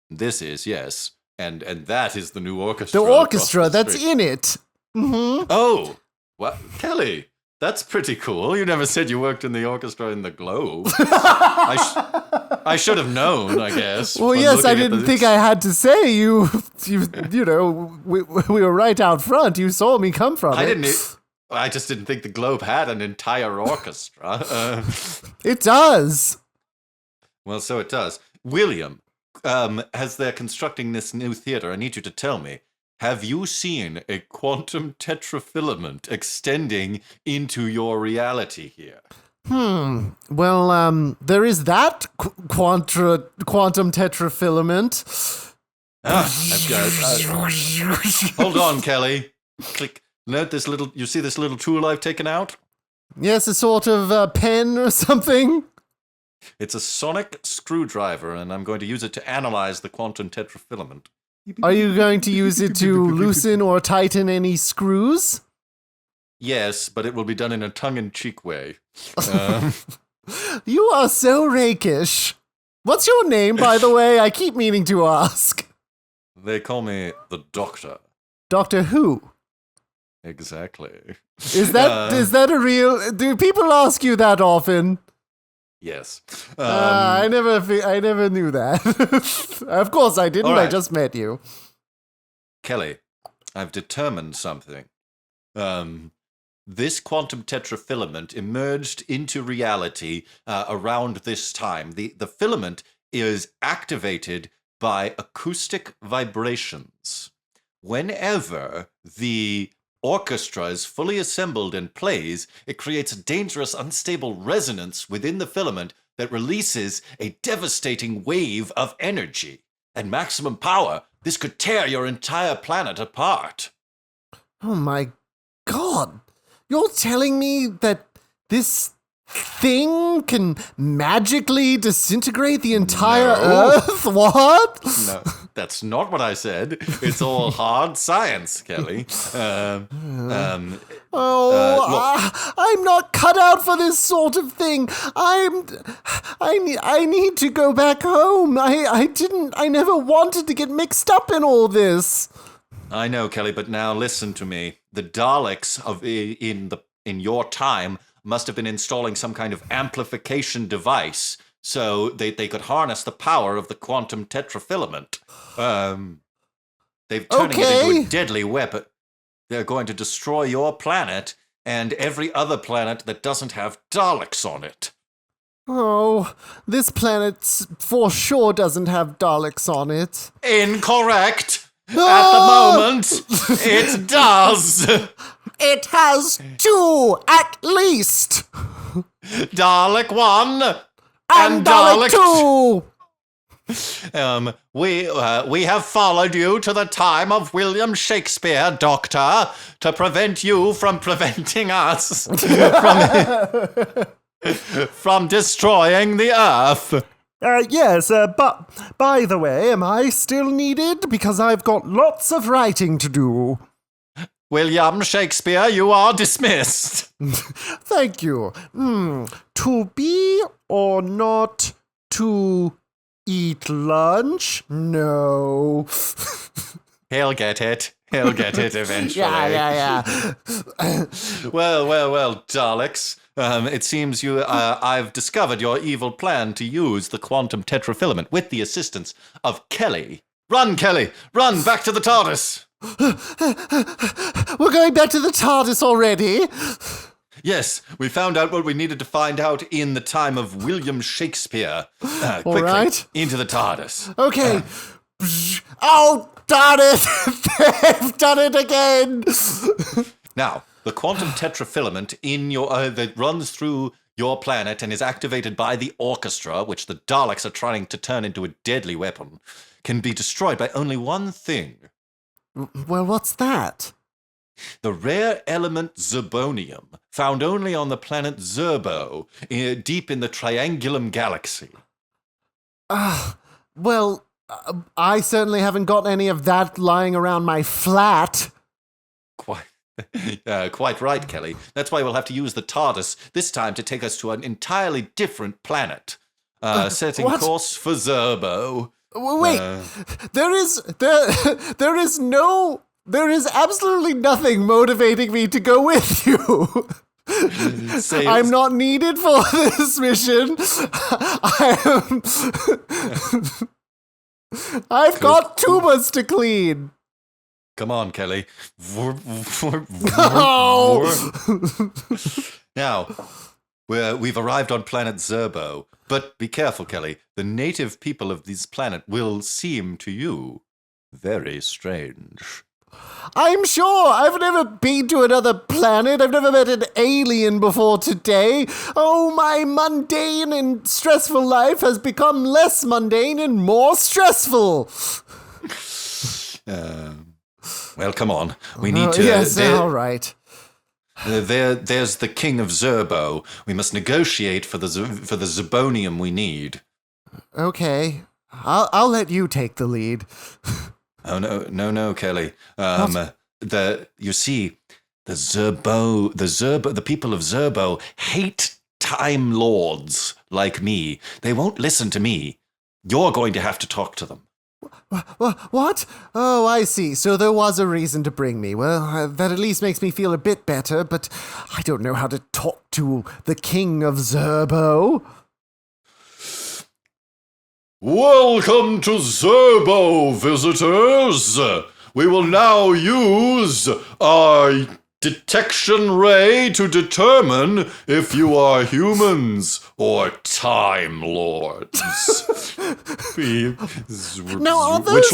This is, yes. And that is the new orchestra. The orchestra that's in it. Mm-hmm. Oh, what? Kelly, that's pretty cool. You never said you worked in the orchestra in the Globe. I should have known, I guess. Well, yes, I didn't think I had to say you know, we were right out front. You saw me come from it. I just didn't think the Globe had an entire orchestra. It does. Well, so it does. William, as they're constructing this new theater, I need you to tell me, have you seen a quantum tetrafilament extending into your reality here? Well, there is that quantum tetrafilament. Hold on, Kelly. Click. Note this little. You see this little tool I've taken out? Yes, a sort of pen or something. It's a sonic screwdriver, and I'm going to use it to analyze the quantum tetrafilament. Are you going to use it to loosen or tighten any screws? Yes, but it will be done in a tongue-in-cheek way. You are so rakish. What's your name, by the way? I keep meaning to ask. They call me the Doctor. Doctor who? Exactly. Is that a real... Do people ask you that often? Yes. I never knew that. Of course I didn't. Right. I just met you. Kelly, I've determined something. This quantum tetrafilament emerged into reality around this time. The filament is activated by acoustic vibrations. Whenever the orchestra is fully assembled and plays, it creates a dangerous, unstable resonance within the filament that releases a devastating wave of energy. At maximum power, this could tear your entire planet apart. Oh my God. You're telling me that this thing can magically disintegrate the entire Earth? What? No, that's not what I said. It's all hard science, Kelly. I'm not cut out for this sort of thing. I need to go back home. I never wanted to get mixed up in all this. I know, Kelly, but now listen to me. The Daleks in your time must have been installing some kind of amplification device so they could harness the power of the quantum tetrafilament. They've turned it into a deadly weapon. They're going to destroy your planet and every other planet that doesn't have Daleks on it. Oh, this planet for sure doesn't have Daleks on it. Incorrect! At the moment, doesn't. It does. It has 2 at least. Dalek 1 And Dalek 2. We have followed you to the time of William Shakespeare, Doctor, to prevent you from preventing us from destroying the Earth. Yes, but by the way, am I still needed? Because I've got lots of writing to do. William Shakespeare, you are dismissed. Thank you. To be or not to eat lunch? No. He'll get it. He'll get it eventually. Yeah. Well, Daleks. It seems I've discovered your evil plan to use the quantum tetrafilament with the assistance of Kelly. Run, Kelly! Run back to the TARDIS! We're going back to the TARDIS already? Yes, we found out what we needed to find out in the time of William Shakespeare. Quickly, right. into the TARDIS. Okay. Oh, darn it! They've done it again! Now, the quantum tetrafilament in your that runs through your planet and is activated by the orchestra, which the Daleks are trying to turn into a deadly weapon, can be destroyed by only one thing. Well, what's that? The rare element zirconium, found only on the planet Zerbo, deep in the Triangulum galaxy. Well, I certainly haven't got any of that lying around my flat. Quite right, Kelly. That's why we'll have to use the TARDIS this time to take us to an entirely different planet. Setting course for Zerbo. Wait, there is absolutely nothing motivating me to go with you. I'm not needed for this mission. I've got tubas to clean. Come on, Kelly. Now, we've arrived on planet Zerbo. But be careful, Kelly. The native people of this planet will seem to you very strange. I'm sure. I've never been to another planet. I've never met an alien before today. Oh, my mundane and stressful life has become less mundane and more stressful. Well, come on. We need to... Yes, all right. There's the king of Zerbo. We must negotiate for the zirconium we need. Okay. I'll let you take the lead. Oh, no, Kelly. You see, the people of Zerbo hate Time Lords like me. They won't listen to me. You're going to have to talk to them. What? Oh, I see. So there was a reason to bring me. Well, that at least makes me feel a bit better, but I don't know how to talk to the king of Zerbo. Welcome to Zerbo, visitors! We will now use our detection ray to determine if you are humans or Time Lords. Now, are those...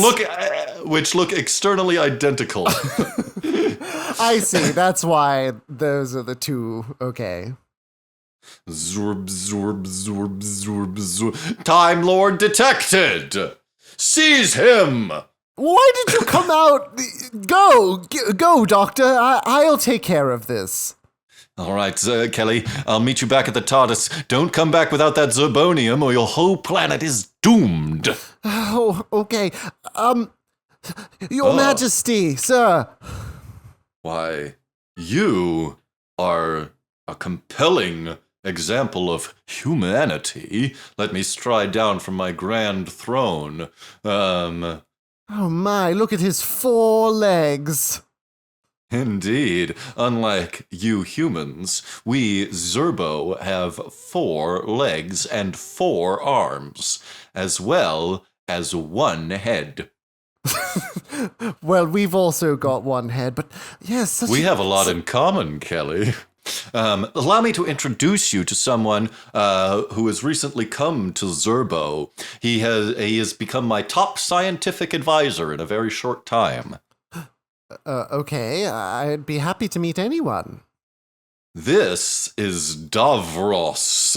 which look externally identical. I see. That's why those are the two. Okay. Zorb, zorb, zorb, zorb, zorb. Time Lord detected! Seize him! Why did you come out? Go, Doctor. I'll take care of this. All right, Kelly. I'll meet you back at the TARDIS. Don't come back without that zirconium or your whole planet is doomed. Oh, okay. Your Majesty, sir. Why, you are a compelling example of humanity. Let me stride down from my grand throne. Oh my, look at his 4 legs. Indeed. Unlike you humans, we Zerbo have 4 legs and 4 arms, as well as 1 head. Well, we've also got 1 head, but yes. We have a lot in common, Kelly. Allow me to introduce you to someone who has recently come to Zerbo. He has become my top scientific advisor in a very short time. Okay, I'd be happy to meet anyone. This is Davros.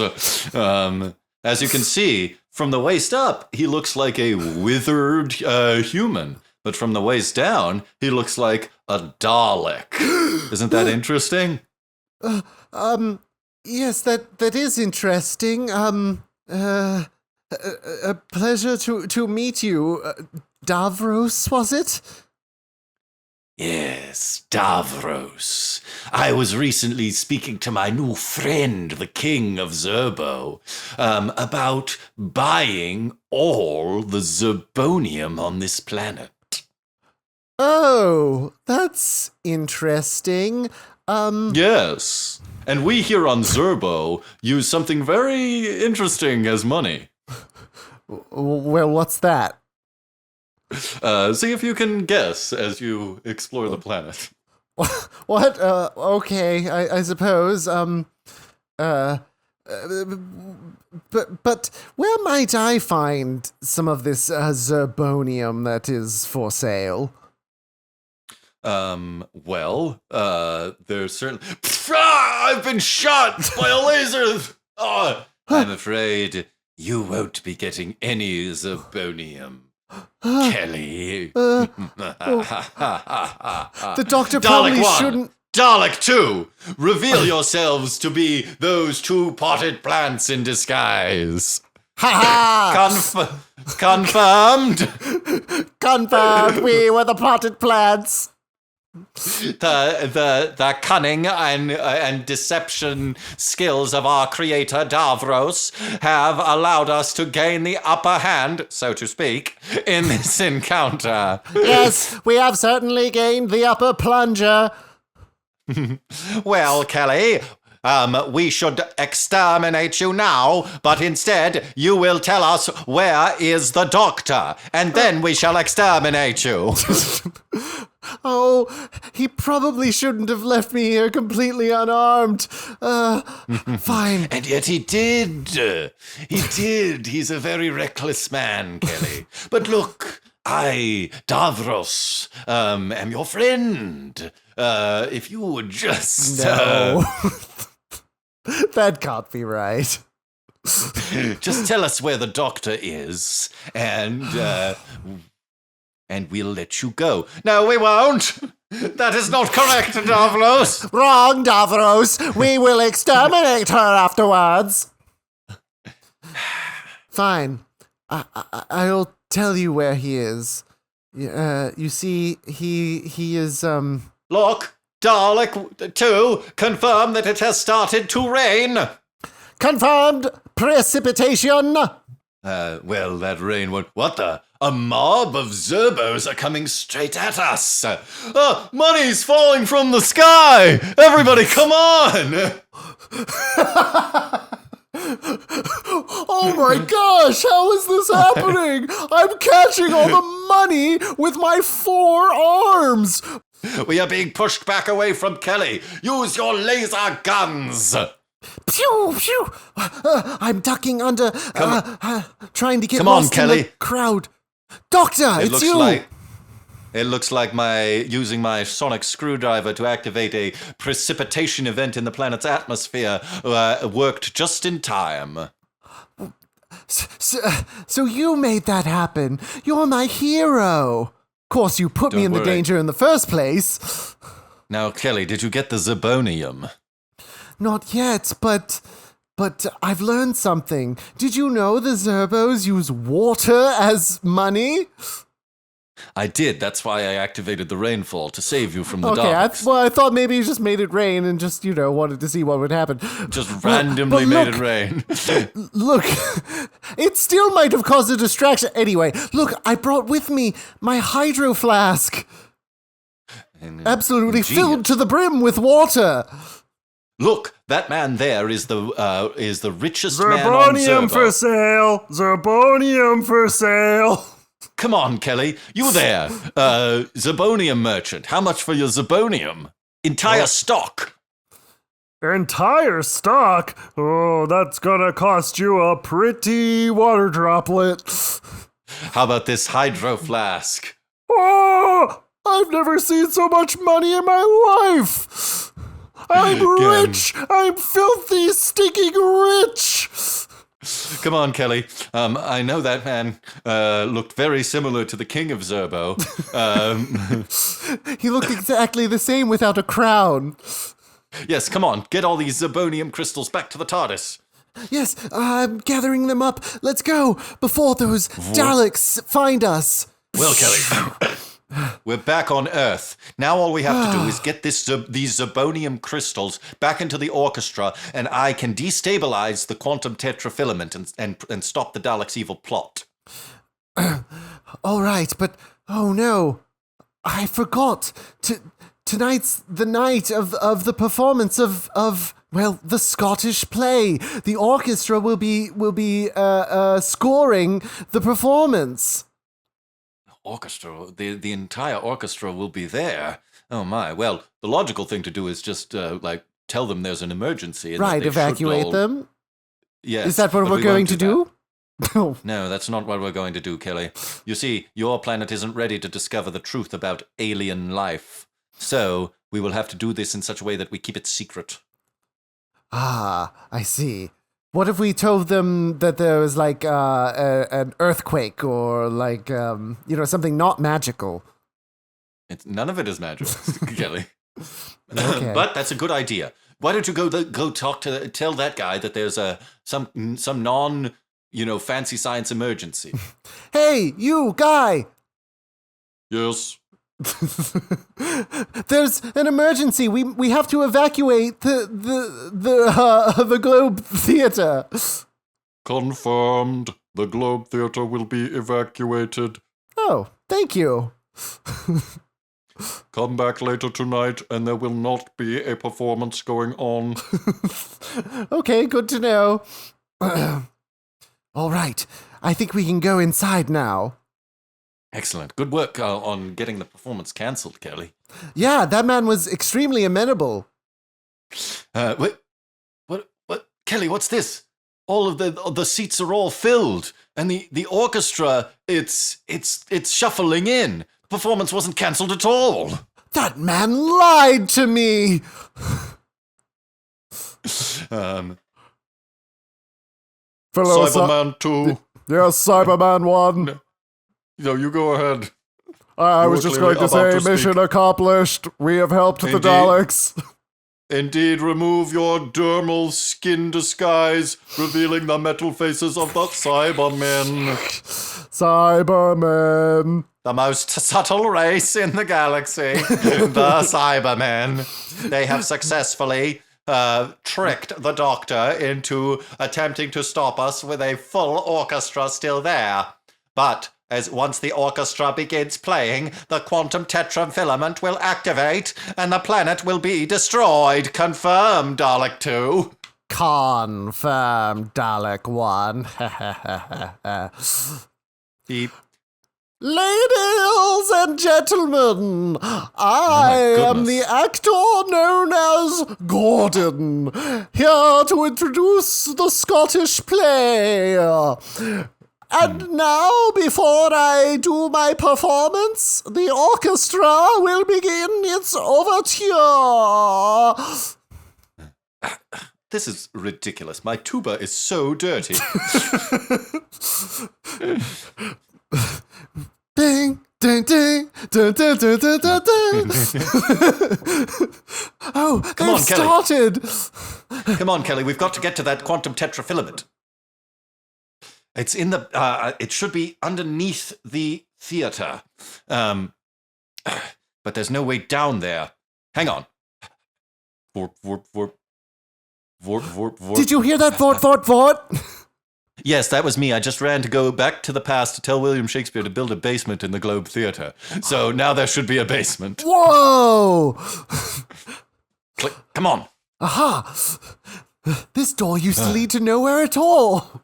As you can see, from the waist up, he looks like a withered human. But from the waist down, he looks like a Dalek. Isn't that interesting? Yes, that is interesting. A pleasure to meet you. Davros, was it? Yes, Davros. I was recently speaking to my new friend, the King of Zerbo, about buying all the Zerbonium on this planet. Oh, that's interesting. Yes, and we here on Zerbo use something very interesting as money. Well, what's that? See if you can guess as you explore the planet. What? Okay, I suppose. But where might I find some of this zerbonium that is for sale? Well, there's certainly... I've been shot by a laser! Oh, I'm afraid you won't be getting any zerbonium. Kelly. The doctor probably shouldn't... Dalek 2, reveal yourselves to be those two potted plants in disguise. Ha Confirmed. Confirmed, we were the potted plants. The cunning and deception skills of our creator Davros have allowed us to gain the upper hand, so to speak, in this encounter. Yes, we have certainly gained the upper plunger. Well, Kelly, we should exterminate you now, but instead you will tell us where is the doctor, and then we shall exterminate you. Oh, he probably shouldn't have left me here completely unarmed. Fine. And yet he did. He did. He's a very reckless man, Kelly. But look, I, Davros, am your friend. If you would just... No. That can't be right. Just tell us where the doctor is, and we'll let you go. No, we won't. That is not correct, Davros. Wrong, Davros. We will exterminate her afterwards. Fine. I'll tell you where he is. You see, he is, Look, Dalek 2, confirm that it has started to rain. Confirmed precipitation. Well, that rain won't... What the... A mob of Zerbos are coming straight at us. Money's falling from the sky. Everybody, come on. Oh my gosh, how is this happening? I'm catching all the money with my 4 arms. We are being pushed back away from Kelly. Use your laser guns. Pew, pew. I'm ducking under, trying to get Come lost on, in the Kelly. crowd. Doctor, it's you. It looks like using my sonic screwdriver to activate a precipitation event in the planet's atmosphere worked just in time. So you made that happen. You're my hero. Of course, you put me in the danger in the first place. Now, Kelly, did you get the Zerbonium? Not yet, but I've learned something. Did you know the Zerbos use water as money? I did. That's why I activated the rainfall to save you from the Okay, I dogs. thought maybe you just made it rain and just, wanted to see what would happen. Just randomly made it rain. Look, it still might have caused a distraction. Anyway, look, I brought with me my hydro flask. Absolutely filled to the brim with water. Look, that man there is the richest man on Zerbonium Zerbo. for sale! Zerbonium for sale! Come on, Kelly. You there. Zerbonium merchant. How much for your Zerbonium? Entire stock. Entire stock? Oh, that's gonna cost you a pretty water droplet. How about this hydro flask? Oh! I've never seen so much money in my life. I'm rich. I'm filthy, stinking rich. Come on, Kelly. I know that man looked very similar to the king of Zerbo. He looked exactly the same without a crown. Yes, come on. Get all these zirconium crystals back to the TARDIS. Yes, I'm gathering them up. Let's go before those Daleks find us. Well, Kelly, we're back on Earth. Now all we have to do is get these zirconium crystals back into the orchestra, and I can destabilize the quantum tetrafilament and stop the Daleks' evil plot. All right, but oh no, I forgot. Tonight's the night of the performance of the Scottish play. The orchestra will be scoring the performance. Orchestra, the entire orchestra will be there. Oh my! Well, the logical thing to do is just tell them there's an emergency. And right, evacuate them. Yes. Is that what we're going to do? No, that's not what we're going to do, Kelly. You see, your planet isn't ready to discover the truth about alien life. So, we will have to do this in such a way that we keep it secret. Ah, I see. What if we told them that there was an earthquake or something not magical? None of it is magical, Kelly. Okay. But that's a good idea. Why don't you go tell that guy that there's some non fancy science emergency. Hey, you guy! Yes. There's an emergency. We have to evacuate the Globe Theatre. Confirmed. The Globe Theatre will be evacuated. Oh, thank you. Come back later tonight and there will not be a performance going on. Okay, good to know. All right, I think we can go inside now. Excellent. Good work on getting the performance cancelled, Kelly. Yeah, that man was extremely amenable. What? Kelly, what's this? All of the seats are all filled, and the orchestra, it's shuffling in. The performance wasn't cancelled at all. That man lied to me. Cyberman 2. Yes, Cyberman 1. No, you go ahead. I was just going to say, mission accomplished. We have helped the Daleks. Indeed, remove your dermal skin disguise, revealing the metal faces of the Cybermen. Cybermen. The most subtle race in the galaxy, the Cybermen. They have successfully tricked the Doctor into attempting to stop us with a full orchestra still there. But once the orchestra begins playing, the quantum tetrafilament will activate and the planet will be destroyed. Confirmed, Dalek 2. Confirmed, Dalek 1. Beep. Ladies and gentlemen, I am the actor known as Gordon, here to introduce the Scottish play. And now, before I do my performance, the orchestra will begin its overture. This is ridiculous. My tuba is so dirty. Ding, ding, ding, ding, ding, ding, ding, ding, ding. Oh, they've started. Come on, Kelly. We've got to get to that quantum tetrafilament. It's in the. It should be underneath the theater, but there's no way down there. Hang on. Vorp, vorp, vorp. Vorp, vorp, vorp. Did you hear that? Vort, vort, vort. Yes, that was me. I just ran to go back to the past to tell William Shakespeare to build a basement in the Globe Theatre. So now there should be a basement. Whoa! Click. Come on. Aha! This door used to lead to nowhere at all.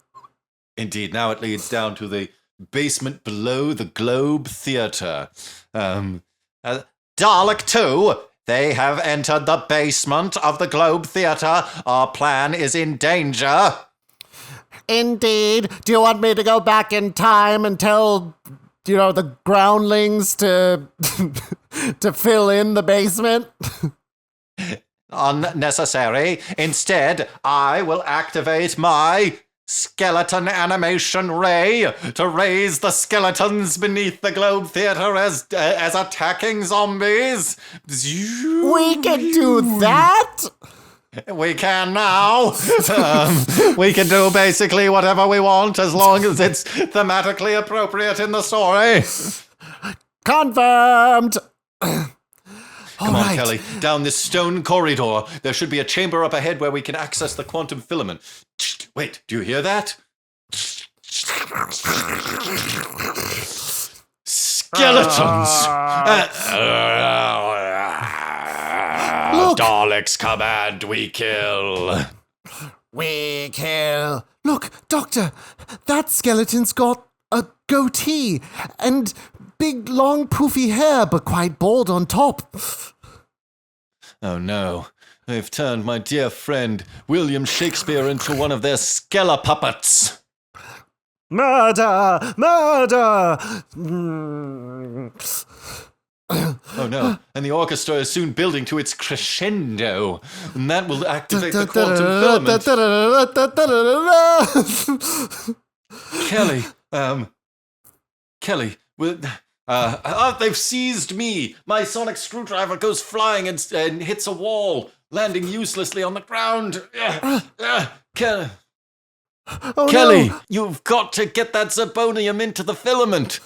Indeed, now it leads down to the basement below the Globe Theatre. Dalek 2, they have entered the basement of the Globe Theatre. Our plan is in danger. Indeed. Do you want me to go back in time and tell the groundlings to to fill in the basement? Unnecessary. Instead, I will activate my skeleton animation ray to raise the skeletons beneath the Globe Theatre as attacking zombies. We can do that? We can now. We can do basically whatever we want as long as it's thematically appropriate in the story. Confirmed. Come on, Kelly. Down this stone corridor. There should be a chamber up ahead where we can access the quantum filament. Wait, do you hear that? Skeletons! Daleks command, we kill. We kill. Look, Doctor, that skeleton's got a goatee and big, long, poofy hair, but quite bald on top. Oh no, they've turned my dear friend William Shakespeare into one of their skelepuppets. Murder! Murder! Oh no, and the orchestra is soon building to its crescendo, and that will activate the quantum filament. Kelly, they've seized me. My sonic screwdriver goes flying and hits a wall, landing uselessly on the ground. Kelly, no. You've got to get that zirconium into the filament.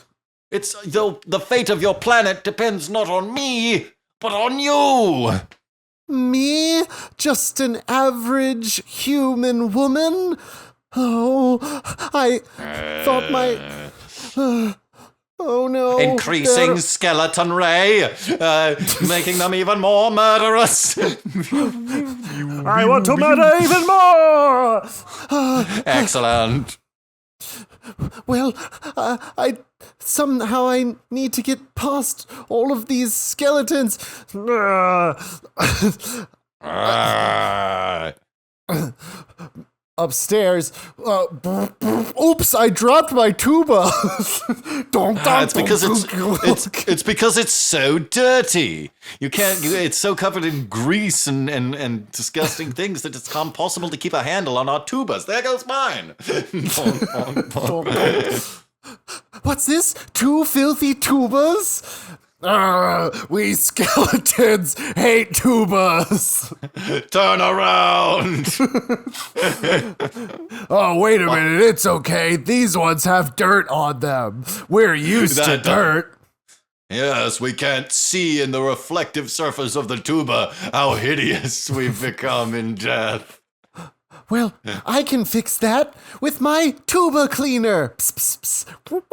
It's the fate of your planet depends not on me, but on you. Me? Just an average human woman? Oh, I thought my... oh no. Increasing skeleton ray, making them even more murderous. I want to murder even more! Excellent. Well, I need to get past all of these skeletons. Upstairs. Oops! I dropped my tuba. It's because it's so dirty. You can't. It's so covered in grease and disgusting things that it's impossible to keep a handle on our tubas. There goes mine. What's this? 2 filthy tubas? We skeletons hate tubas. Turn around. Oh, wait a minute. It's okay. These ones have dirt on them. We're used to dirt. Yes, we can't see in the reflective surface of the tuba how hideous we've become in death. Well, I can fix that with my tuba cleaner. Psst, psst, psst.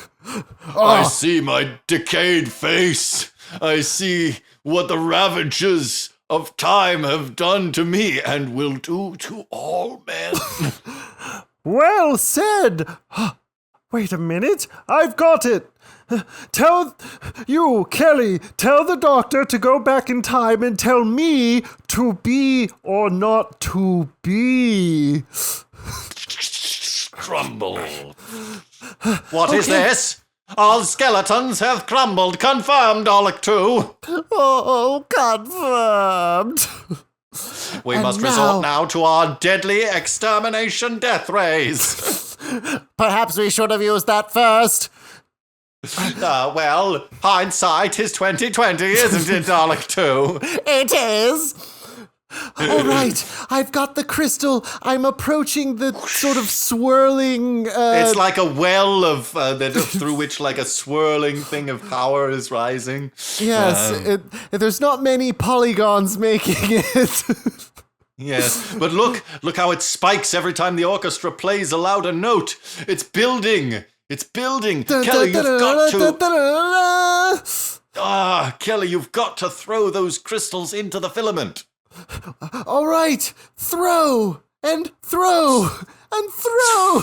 Look. I see my decayed face. I see what the ravages of time have done to me and will do to all men. Well said. Wait a minute. I've got it. Tell Kelly, tell the doctor to go back in time and tell me to be or not to be. Crumble. What is this? All skeletons have crumbled. Confirmed, Dalek 2. Oh, confirmed. We must resort now to our deadly extermination death rays. Perhaps we should have used that first. Well, hindsight is 20/20, isn't it, Dalek 2? It is. All right, I've got the crystal. I'm approaching the sort of swirling... It's like a well of through which like a swirling thing of power is rising. Yes, there's not many polygons making it. Yes, but look how it spikes every time the orchestra plays a louder note. It's building. It's building. Kelly, you've got to... Kelly, you've got to throw those crystals into the filament. All right, throw and throw and throw.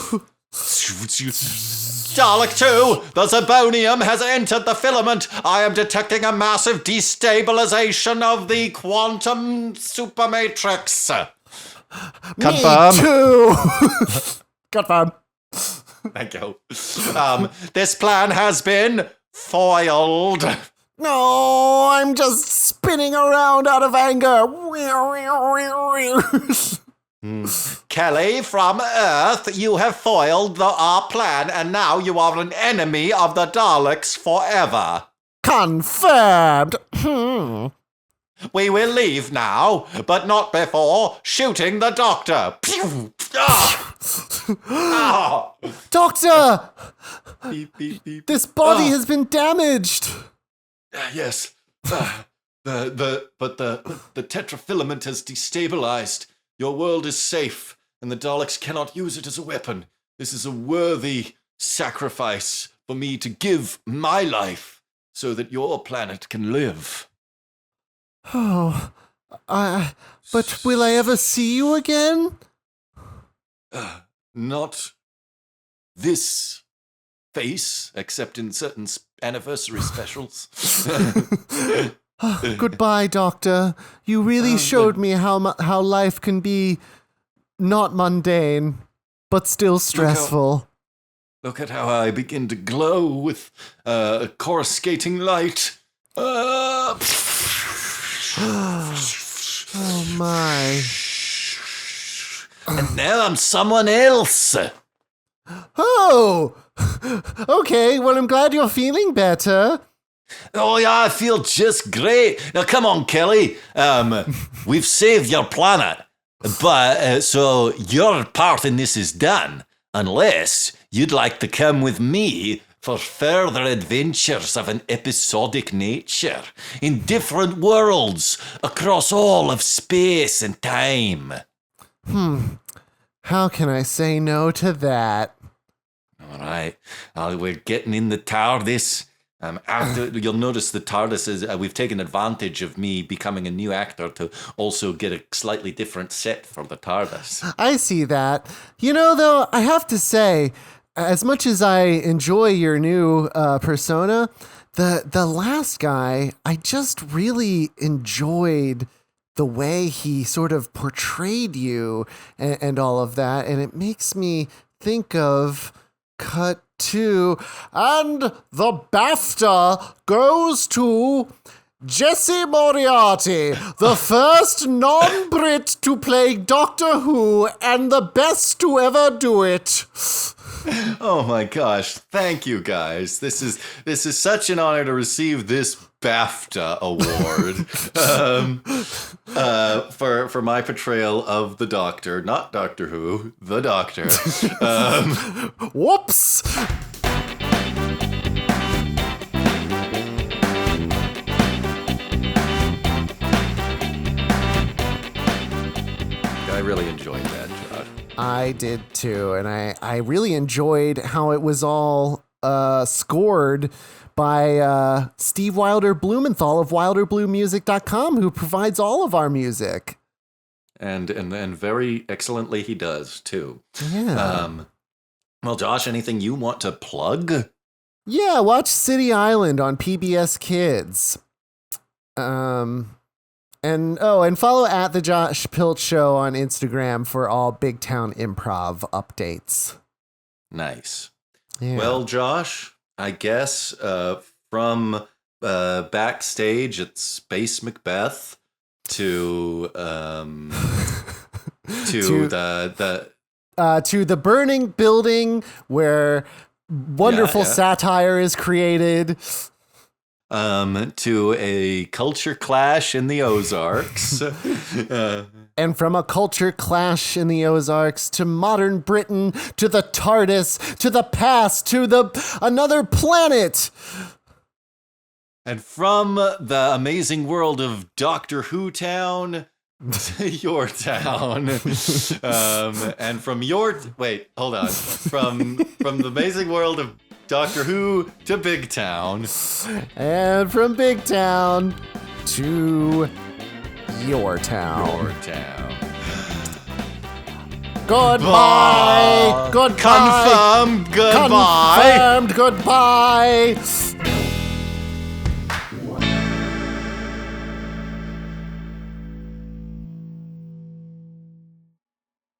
Dalek 2, the zirconium has entered the filament. I am detecting a massive destabilization of the quantum supermatrix. Confirm. Me too. Confirm. Thank you. This plan has been foiled. No, I'm just spinning around out of anger. Kelly, from Earth, you have foiled our plan, and now you are an enemy of the Daleks forever. Confirmed. We will leave now, but not before shooting the Doctor. Pew! Ah! Doctor! Beep, beep, beep. This body has been damaged. Yes. The tetrafilament has destabilized. Your world is safe, and the Daleks cannot use it as a weapon. This is a worthy sacrifice for me to give my life so that your planet can live. Oh, but will I ever see you again? Not this face, except in certain anniversary specials. Goodbye, Doctor. You really showed me how life can be not mundane, but still stressful. Look at how I begin to glow with coruscating light. Oh, my. And now I'm someone else. Oh! Okay, well, I'm glad you're feeling better. Oh, yeah, I feel just great. Now, come on, Kelly. We've saved your planet. But, so your part in this is done. Unless you'd like to come with me for further adventures of an episodic nature in different worlds across all of space and time. How can I say no to that? All right. We're getting in the TARDIS. You'll notice the TARDIS is, we've taken advantage of me becoming a new actor to also get a slightly different set for the TARDIS. I see that. You know, though, I have to say, as much as I enjoy your new persona, the last guy, I just really enjoyed the way he sort of portrayed you and all of that. And it makes me think of cut to, and the BAFTA goes to Jesse Moriarty, the first non-Brit to play Doctor Who and the best to ever do it. Oh my gosh. Thank you guys. This is such an honor to receive this BAFTA award for my portrayal of the Doctor, not Doctor Who, the Doctor. Whoops. I really enjoyed that, Josh. I did too, and I really enjoyed how it was all scored by Steve Wilder Blumenthal of WilderBlueMusic.com, who provides all of our music. And very excellently he does, too. Yeah. Well, Josh, anything you want to plug? Yeah, watch City Island on PBS Kids. And follow at the Josh Pilch Show on Instagram for all Big Town Improv updates. Nice. Yeah. Well, Josh, I guess from backstage at Space Macbeth to the burning building where wonderful satire is created. To a culture clash in the Ozarks. And from a culture clash in the Ozarks to modern Britain, to the TARDIS, to the past, to another planet. And from the amazing world of Doctor Who Town to your town. And from wait, hold on. From the amazing world of Doctor Who to Big Town. And from Big Town to your town. Your town. Goodbye. Goodbye. Confirmed. Goodbye. Confirmed. Goodbye.